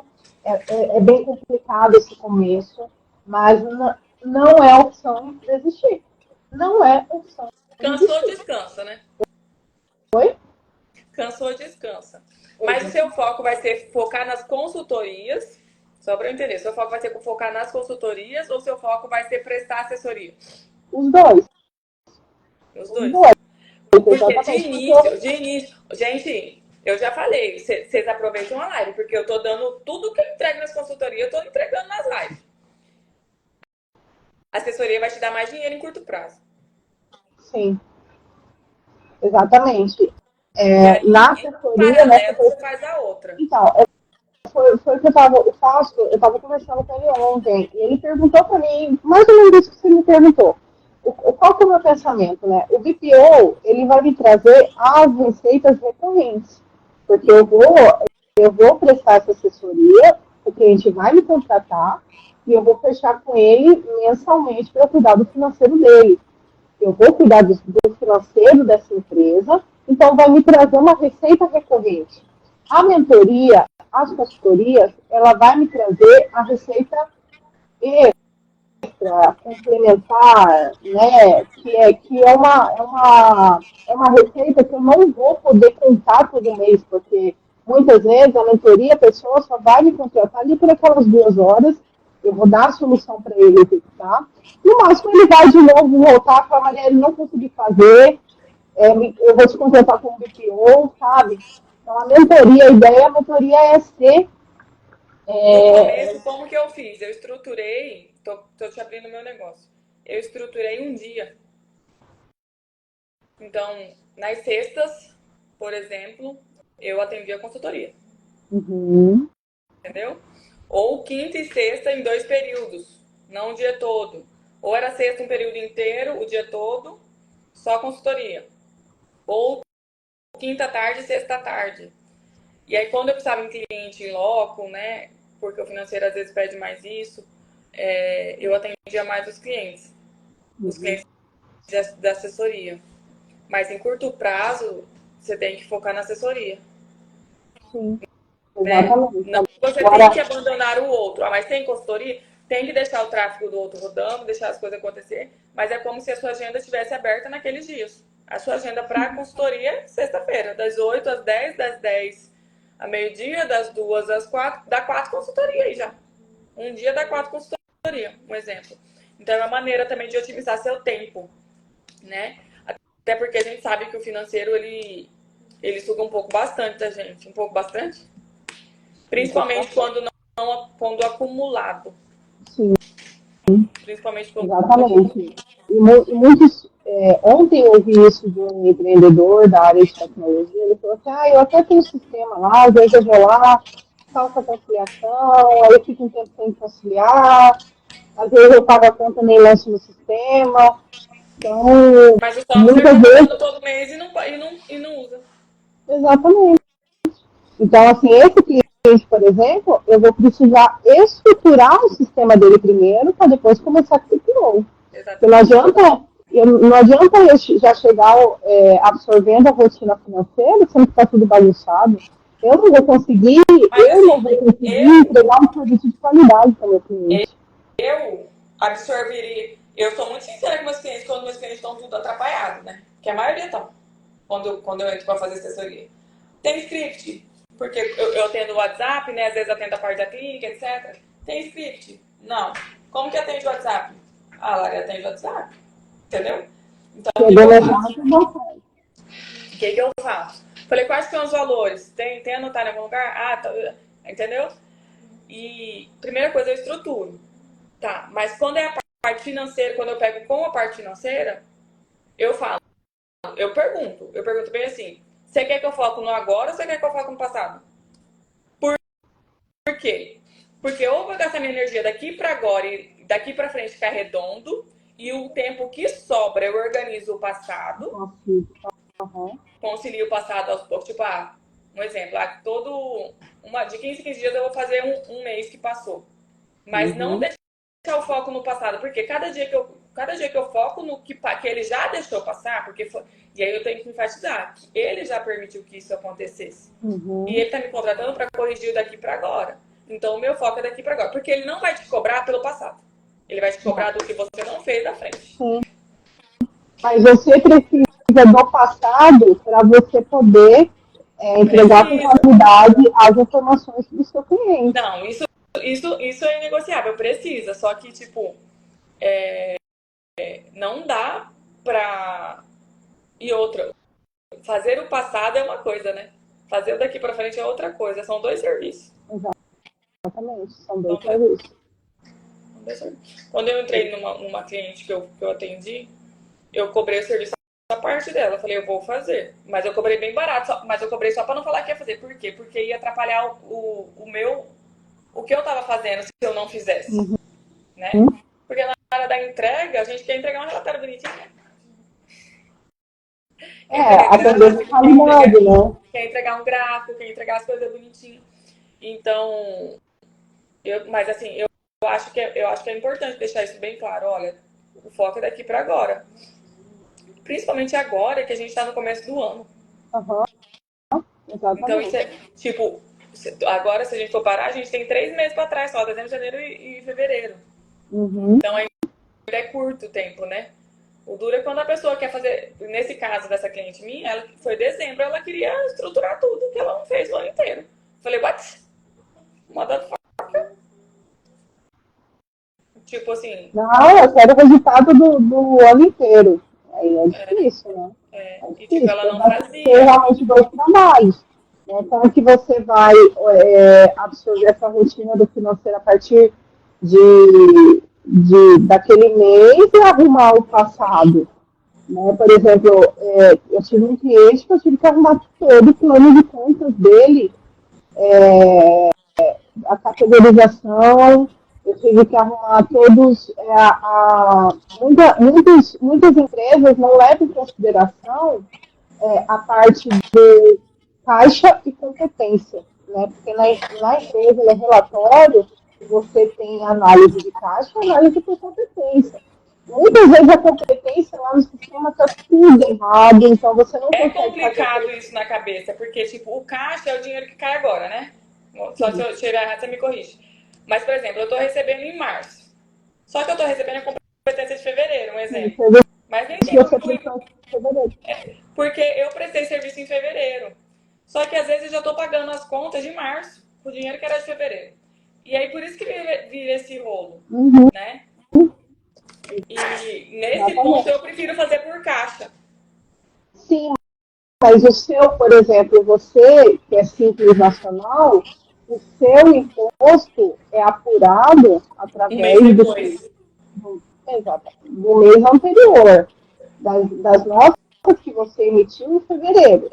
é bem complicado esse começo, mas não é opção desistir. Não é opção Cansou, desistir. descansa, né? Foi? Cansou, descansa. Mas o seu Exatamente. foco vai ser focar nas consultorias. Só para eu entender, seu foco vai ser focar nas consultorias ou seu foco vai ser prestar assessoria? Os dois. Os Os dois. dois, Porque de exatamente. Porque início, de início, gente, eu já falei, vocês aproveitam a live, porque eu tô dando tudo que eu entrego nas consultorias, eu tô entregando nas lives. A assessoria vai te dar mais dinheiro em curto prazo. sim, exatamente. E aí, Na em assessoria, né? paralelo, você faz a outra. Então, foi o que eu estava conversando com ele ontem, e ele perguntou para mim, mais ou menos isso que você me perguntou. Qual que é o meu pensamento, né? O BPO, ele vai me trazer as receitas recorrentes, porque eu vou prestar essa assessoria, o cliente vai me contratar, e eu vou fechar com ele mensalmente para cuidar do financeiro dele. Eu vou cuidar do financeiro dessa empresa, então vai me trazer uma receita recorrente. A mentoria, as consultorias, ela vai me trazer a receita extra, complementar, né? Que é uma receita que eu não vou poder contar todo mês, porque muitas vezes a mentoria, a pessoa só vai me contratar ali por aquelas 2 horas, eu vou dar a solução para ele executar. No máximo, ele vai de novo voltar para a Maria, ele não conseguir fazer, eu vou te contratar como BPO, sabe? Então, a ideia da mentoria é ser. No É, começo, como que eu fiz? Eu estruturei, tô te abrindo meu negócio. Eu estruturei um dia. Então, nas sextas, por exemplo, eu atendia a consultoria, uhum, entendeu? Ou quinta e sexta em 2 períodos, não o dia todo. Ou era sexta um período inteiro, o dia todo, só consultoria. Ou quinta tarde e sexta tarde. E aí, quando eu precisava em cliente em loco, né? Porque o financeiro às vezes pede mais isso, eu atendia mais os uhum, clientes da assessoria. Mas em curto prazo, você tem que focar na assessoria, sim, né? exatamente. Não que você tem que Agora, abandonar o outro. Mas tem consultoria, tem que deixar o tráfego do outro rodando, deixar as coisas acontecer. Mas é como se a sua agenda estivesse aberta naqueles dias. A sua agenda para consultoria é sexta-feira, das 8 às 10, das 10 a meio-dia, das 2 às 4, dá 4 consultoria aí já. Um dia dá 4 consultoria, um exemplo. Então é uma maneira também de otimizar seu tempo, né? Até porque a gente sabe que o financeiro, ele suga um pouco bastante da gente. Um pouco bastante? Principalmente quando acumulado. sim, Principalmente quando acumulado. exatamente. E muitos. Ontem eu ouvi isso de um empreendedor da área de tecnologia. Ele falou assim: eu até tenho um sistema lá, às vezes eu vou lá, faço a conciliação, aí eu fico um tempo sem conciliar, às vezes eu pago a conta nem lanço no sistema. Então, Mas o software muitas tá vezes. rodando todo mês e não usa. Exatamente. Então, assim, esse cliente, por exemplo, eu vou precisar estruturar o sistema dele primeiro para depois começar com o PO. Porque Exatamente. não adianta eu já chegar absorvendo a rotina financeira, sendo que está tudo bagunçado. Eu não vou conseguir, Mas eu não assim, vou conseguir eu, entregar um serviço de qualidade para o meu cliente. eu absorveria. Eu sou muito sincera com meus clientes quando meus clientes estão tudo atrapalhados, né? Que a maioria estão. Quando eu entro para fazer assessoria. Tem script, porque eu atendo o WhatsApp, né? Às vezes atendo a parte da clínica, etc. Tem script? Não. Como que atende o WhatsApp? A Lari atende o WhatsApp. Entendeu? Então, o que, que Chegou eu na faço? jornada, não faz. O que, que eu faço? Falei, quais são os valores? Tem anotado em algum lugar? Ah, tá, entendeu? E primeira coisa, eu estruturo. Tá, mas quando é a parte financeira, quando eu pego com a parte financeira, eu falo, eu pergunto bem assim, você quer que eu foque no agora ou você quer que eu foque no passado? Por quê? Porque ou eu vou gastar minha energia daqui para agora e daqui para frente ficar redondo, e o tempo que sobra eu organizo o passado, concilio o passado aos poucos, tipo, um exemplo, de 15 em 15 dias eu vou fazer um mês que passou. Mas não deixar o foco no passado, porque cada dia que eu foco no que ele já deixou passar, e aí eu tenho que enfatizar que ele já permitiu que isso acontecesse. E ele tá me contratando para corrigir o daqui para agora. Então o meu foco é daqui para agora, porque ele não vai te cobrar pelo passado. Ele vai te cobrar do que você não fez da frente. Sim. Mas você precisa do passado para você poder entregar com qualidade as informações do seu cliente. Não, isso é inegociável, precisa. Só que, tipo, não dá pra... E outra, fazer o passado é uma coisa, né? Fazer o daqui pra frente é outra coisa. São dois serviços. Exatamente, são dois serviços. Quando eu entrei numa cliente que eu atendi, eu cobrei o serviço a parte dela. Eu falei, eu vou fazer. Mas eu cobrei bem barato, mas eu cobrei só pra não falar que ia fazer. Por quê? Porque ia atrapalhar o que eu tava fazendo se eu não fizesse. Né? Porque na hora da entrega, a gente quer entregar um relatório bonitinho, né? Atender de qualidade, né? Quer entregar um gráfico, quer entregar as coisas bonitinhas. Então, mas assim, eu acho que é importante deixar isso bem claro. Olha, o foco é daqui para agora. Principalmente agora que a gente está no começo do ano. Exatamente. Então, isso é, tipo, agora se a gente for parar, a gente tem 3 meses para trás só, dezembro, janeiro e fevereiro. Então, ainda é curto o tempo, né? O duro é quando a pessoa quer fazer, nesse caso dessa cliente minha, ela foi dezembro, ela queria estruturar tudo que ela não fez o ano inteiro. Falei, what? Motherfucker. Tipo assim... Não, eu quero o resultado do ano inteiro. Aí é difícil, né? E tipo, ela não fazia. Tem realmente 2 trabalhos. Né? Como que você vai absorver essa rotina do financeiro a partir daquele mês e arrumar o passado? Né? Por exemplo, eu tive um cliente que eu tive que arrumar todo o plano de contas dele, a categorização, eu tive que arrumar todos. Muitas empresas não levam em consideração a parte de caixa e competência. Né? Porque na empresa, no relatório, você tem análise de caixa e análise por competência. Muitas vezes a competência lá no sistema está tudo errado, então você não consegue. É complicado isso na cabeça, porque tipo, o caixa é o dinheiro que cai agora, né? Só se eu estiver errado, você me corrige. Mas, por exemplo, eu estou recebendo em março. Só que eu estou recebendo a competência de fevereiro, um exemplo. Mas nem sempre porque eu prestei serviço em fevereiro. Só que às vezes eu já estou pagando as contas de março, o dinheiro que era de fevereiro. E aí por isso que vira esse rolo, né? E nesse ponto eu prefiro fazer por caixa. Sim, mas o seu, por exemplo, você que é Simples Nacional, o seu imposto é apurado através do mês anterior, das notas que você emitiu em fevereiro.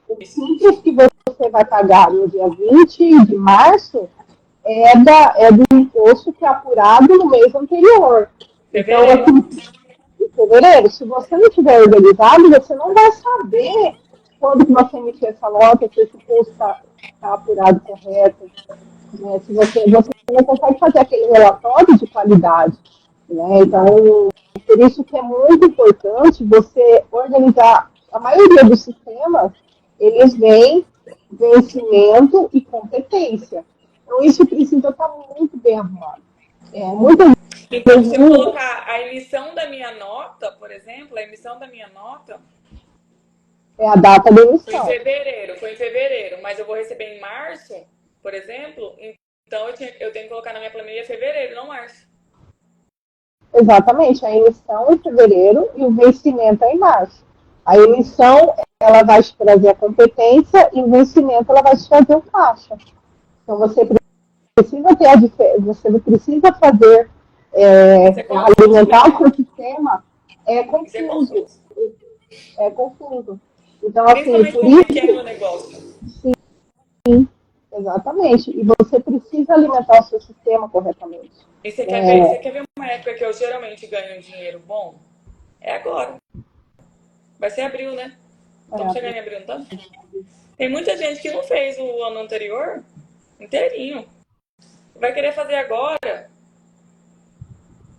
O Simples que você vai pagar no dia 20 de março é do imposto que é apurado no mês anterior. Fevereiro. Então, em fevereiro, se você não tiver organizado, você não vai saber quando que você emitir essa nota, se esse imposto está apurado correto. Né? Se você não consegue fazer aquele relatório de qualidade. Né? Então, por isso que é muito importante você organizar. A maioria dos sistemas, eles vêm vencimento e competência. Então, isso precisa estar muito bem arrumado. Então, se eu colocar a emissão da minha nota, por exemplo, a emissão da minha nota... É a data da emissão. Foi em fevereiro, mas eu vou receber em março, por exemplo, então eu tenho que colocar na minha planilha fevereiro, não março. Exatamente, a emissão é em fevereiro e o vencimento é em março. A emissão, ela vai te trazer a competência e o vencimento, ela vai te trazer o caixa. Então, você precisa fazer, alimentar o seu sistema confuso. É confuso. Então, assim, Principalmente por para um pequeno negócio. isso, sim, exatamente. E você precisa alimentar o seu sistema corretamente. E você É, quer ver uma época que eu geralmente ganho um dinheiro bom? É agora. Vai ser abril, né? Estamos chegando em abril, não tá? Tem muita gente que não fez o ano anterior inteirinho. Vai querer fazer agora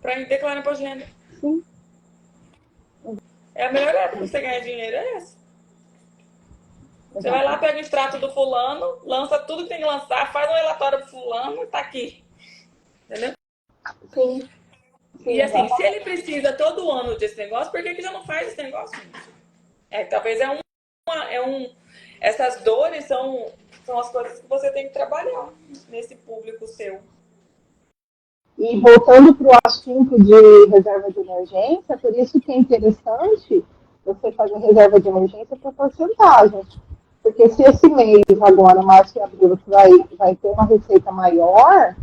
para declarar imposto de renda. sim, É a melhor época pra você ganhar dinheiro, é essa. Você vai lá, exatamente. pega o extrato do fulano, lança tudo que tem que lançar, faz um relatório pro fulano e tá aqui. Entendeu? Sim, sim, E assim, se exatamente. ele precisa todo ano desse negócio, por que, que já não faz esse negócio? Talvez essas dores são as coisas que você tem que trabalhar nesse público seu. E voltando para o assunto de reserva de emergência, por isso que é interessante você fazer reserva de emergência por porcentagem. Porque se esse mês, agora, março e abril, você vai ter uma receita maior,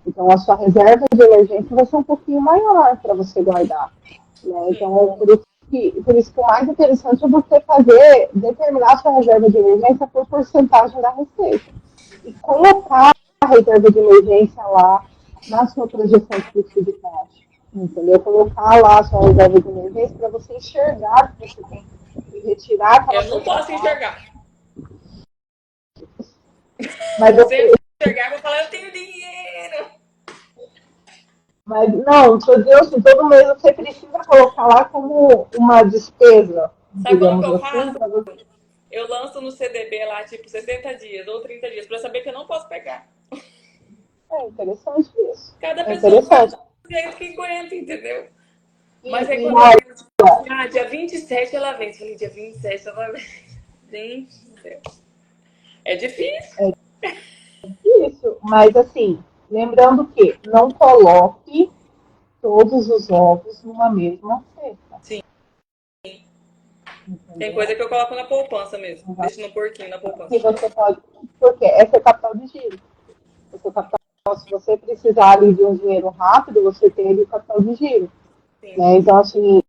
então a sua reserva de emergência vai ser um pouquinho maior para você guardar. Né? Então, por isso que o mais interessante é você determinar a sua reserva de emergência por porcentagem da receita. E colocar a reserva de emergência lá na sua projeção de fluxo de caixa. Entendeu? Colocar lá a sua reserva de emergência para você enxergar que você tem que retirar aquela Eu não posso porcentagem. enxergar. Mas Se eu você, enxergar, eu vou falar, eu tenho dinheiro. mas não, dizendo assim, todo mês você precisa colocar lá como uma despesa, Sabe como que digamos eu assim, faço? para você. Eu lanço no CDB lá, tipo, 60 dias ou 30 dias, pra saber que eu não posso pegar. É interessante isso. Cada É pessoa faz interessante. do jeito que aguenta, entendeu? Mas aí E quando eu olha, vejo, tipo assim, dia 27 ela vem. Eu falei, dia 27 ela vem. Gente do céu. É difícil. é isso, mas assim, lembrando que não coloque todos os ovos numa mesma cesta, Sim. Tem entendeu? coisa que eu coloco na poupança mesmo. Deixo no porquinho na Que poupança. você pode, porque essa é capital de giro. Esse é capital, se você precisar ali de um dinheiro rápido, você tem ali o capital de giro. Sim. Né? Então, assim,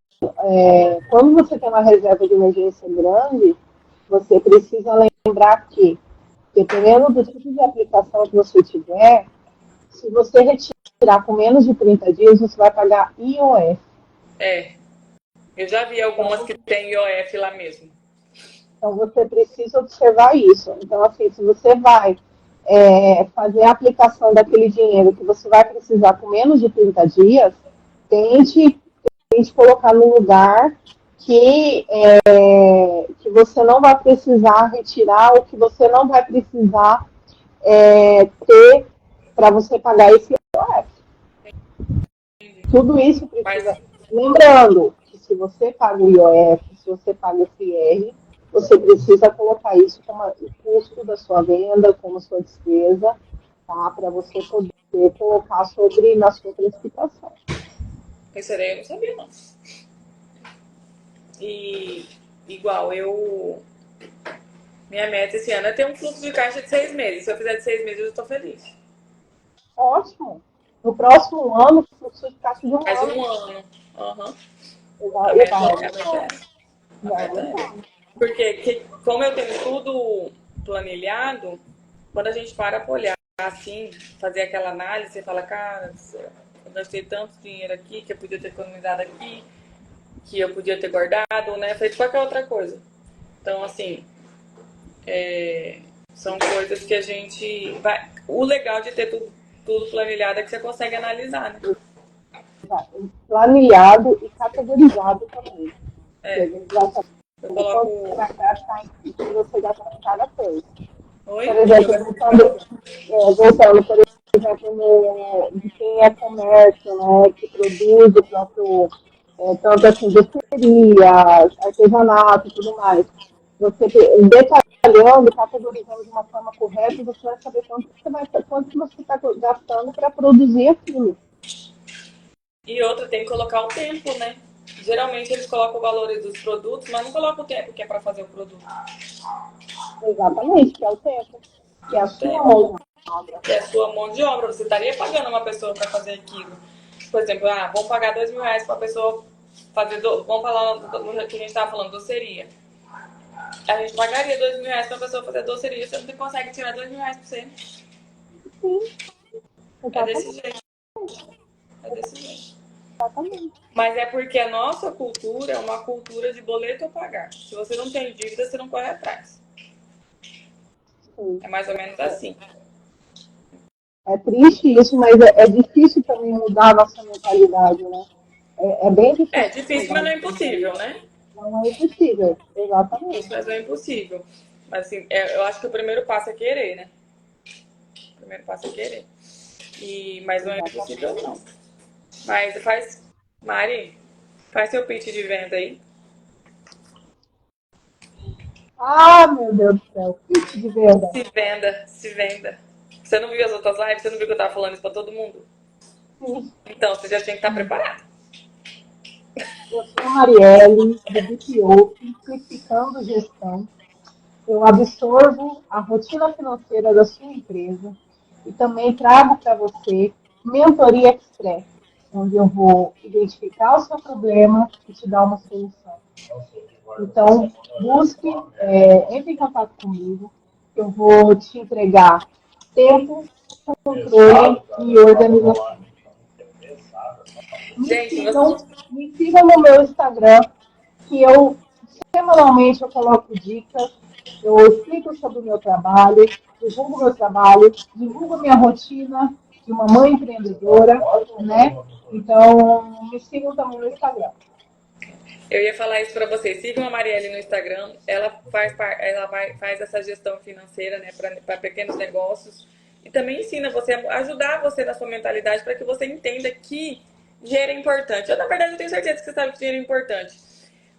quando você tem uma reserva de emergência grande, você precisa lembrar que, dependendo do tipo de aplicação que você tiver, se você retirar com menos de 30 dias, você vai pagar IOF. É. Eu já vi algumas Então, que tem IOF lá mesmo. então você precisa observar isso. Então, assim, se você vai fazer a aplicação daquele dinheiro que você vai precisar com menos de 30 dias, tente, tente colocar no lugar que você não vai precisar retirar ou que você não vai precisar ter para você pagar esse IOF. Tudo isso precisa. Mas Lembrando que se você paga o IOF, se você paga o FIR, você precisa colocar isso como o custo da sua venda, como sua despesa, tá? Para você poder colocar na sua precificação. isso daí eu não sabia, não. E igual, minha meta esse ano é ter um fluxo de caixa de 6 meses. Se eu fizer de 6 meses, eu estou feliz. Ótimo. No próximo ano, o fluxo de caixa de um Mais ano um ano. Uhum. A vai meta, a meta é aumentar. essa. A Vai meta é essa. aumentar. Porque como eu tenho tudo planilhado, quando a gente para olhar assim, fazer aquela análise, você fala, cara, eu gastei tanto dinheiro aqui que eu podia ter economizado aqui, que eu podia ter guardado, né? Feito qualquer outra coisa. Então, assim, são coisas que a gente vai. O legal de ter tudo planilhado é que você consegue analisar, né? Planilhado e categorizado também. Que a É, gente vai eu saber quanto você coloco. vai gastar e que você gasta com cada coisa. Por Oi? Que eu exemplo, gastei. voltando, por exemplo, de quem é comércio, né, que produz o próprio, tanto assim, doceria, artesanato e tudo mais. Você detalhando, categorizando de uma forma correta, você vai saber quanto você está gastando para produzir aquilo. E outra, tem que colocar o tempo, né? Geralmente eles colocam o valor dos produtos, mas não colocam o tempo que é para fazer o produto. Exatamente, que é o tempo, que é a O sua tempo. mão de obra. Que é a sua mão de obra. Você estaria pagando uma pessoa para fazer aquilo. Por exemplo, vamos pagar R$ 2.000 para a pessoa Vamos falar do que a gente estava falando, doceria. A gente pagaria R$2.000 pra pessoa fazer doceria, você não consegue tirar R$2.000 pra você. Sim, É desse exatamente. jeito. É desse jeito. Exatamente. Mas é porque a nossa cultura é uma cultura de boleto a pagar. Se você não tem dívida, você não corre atrás. Sim. É mais ou menos assim. É triste isso, mas é difícil também mudar a nossa mentalidade, né? É bem É difícil difícil, mudar mas não é essa impossível, mentalidade. né? Não é impossível, exatamente. Difícil, mas não é impossível. Mas assim, eu acho que o primeiro passo é querer, né? O primeiro passo é querer. Mas não é impossível, não. Mas Mari, faz seu pitch de venda aí. Ah, meu Deus do céu, kit de venda. Se venda, se venda. Você não viu as outras lives? Você não viu que eu tava falando isso pra todo mundo? Sim. Então, você já tinha que estar preparado. Eu sou a Marielle, do BPO, Simplificando Gestão. Eu absorvo a rotina financeira da sua empresa e também trago para você mentoria express, onde eu vou identificar o seu problema e te dar uma solução. Então, busque, entre em contato comigo, eu vou te entregar tempo, controle e organização. Gente, você... Me sigam no meu Instagram, que eu semanalmente eu coloco dicas, eu explico sobre o meu trabalho, divulgo o meu trabalho, divulgo a minha rotina de uma mãe empreendedora, né? Então, me sigam também no Instagram. Eu ia falar isso pra vocês. Sigam a Marielle no Instagram. Ela faz essa gestão financeira, né, para pequenos negócios. E também ensina você, ajudar você na sua mentalidade para que você entenda que dinheiro é importante. Eu, na verdade, eu tenho certeza que você sabe que dinheiro é importante.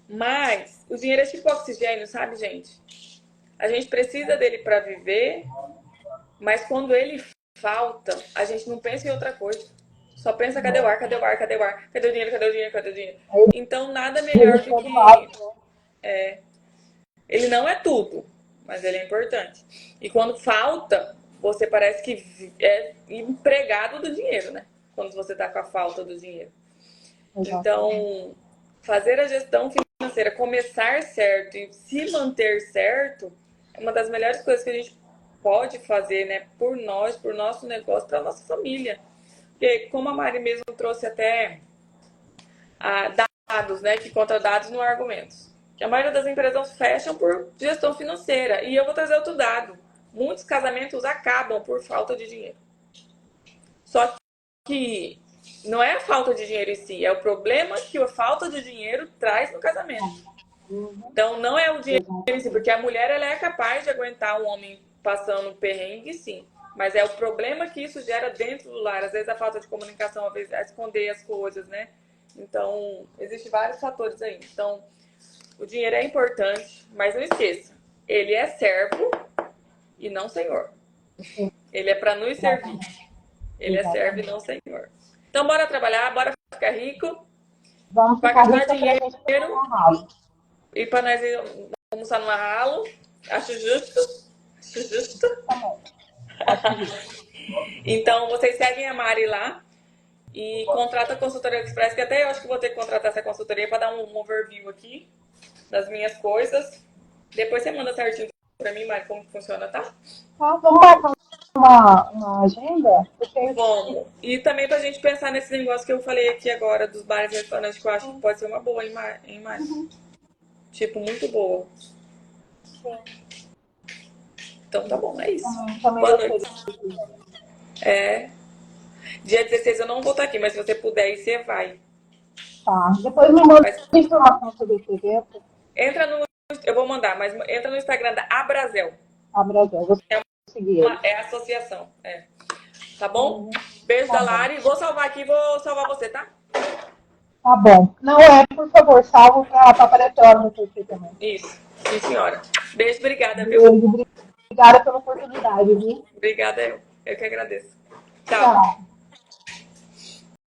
Mas o dinheiro é tipo oxigênio, sabe, gente? A gente precisa dele para viver, mas quando ele falta, a gente não pensa em outra coisa. Só pensa, cadê o ar, cadê o ar, cadê o ar? Cadê o dinheiro, cadê o dinheiro, cadê o dinheiro? Então, nada melhor do que... Ele não é tudo, mas ele é importante. E quando falta, você parece que é empregado do dinheiro, né? Quando você tá com a falta do dinheiro. Então, fazer a gestão financeira, começar certo e se manter certo, é uma das melhores coisas que a gente pode fazer, né? Por nós, por nosso negócio, para nossa família. Porque, como a Mari mesmo trouxe até dados, né? Que contra dados não há argumentos. Que a maioria das empresas fecham por gestão financeira. E eu vou trazer outro dado. Muitos casamentos acabam por falta de dinheiro. Só que não é a falta de dinheiro em si, é o problema que a falta de dinheiro traz no casamento. Então não é o dinheiro em si, porque a mulher ela é capaz de aguentar um homem passando um perrengue, sim. Mas é o problema que isso gera dentro do lar. Às vezes a falta de comunicação, às vezes a esconder as coisas, né? Então, existem vários fatores aí. Então, o dinheiro é importante, mas não esqueça, ele é servo e não senhor. Ele é para nos servir. Ele é servo e não senhor. Então, bora trabalhar, bora ficar rico. Vamos para ficar gastar rica para a gente dinheiro e para nós ir almoçar no ralo. Acho justo. Acho justo. Tá bom. Acho justo. Então, vocês seguem a Mari lá e contrata a consultoria Express, que até eu acho que vou ter que contratar essa consultoria para dar um overview aqui das minhas coisas. Depois você manda certinho para mim, Mari, como funciona, tá? Tá, vamos marcar uma agenda? Porque... Vamos. E também pra gente pensar nesse negócio que eu falei aqui agora, dos bares e restaurantes, que eu acho que pode ser uma boa, hein, Mari? Tipo, muito boa. Sim. Então tá bom, é isso. Também Boa noite. Dia 16 eu não vou estar aqui, mas se você puder ir, você vai. Tá. Depois me manda informação sobre esse evento. Eu vou mandar, mas entra no Instagram da Abrazel. Abrazel, vou seguir ele. É associação, Tá bom? Beijo da Lari. Vou salvar aqui, vou salvar você, tá? Tá bom. Não por favor, salvo para aparecer lá no perfil também. Isso. Sim, senhora. Beijo, obrigada, viu? Beijo, obrigada pela oportunidade, viu? Obrigada, eu que agradeço. Tchau.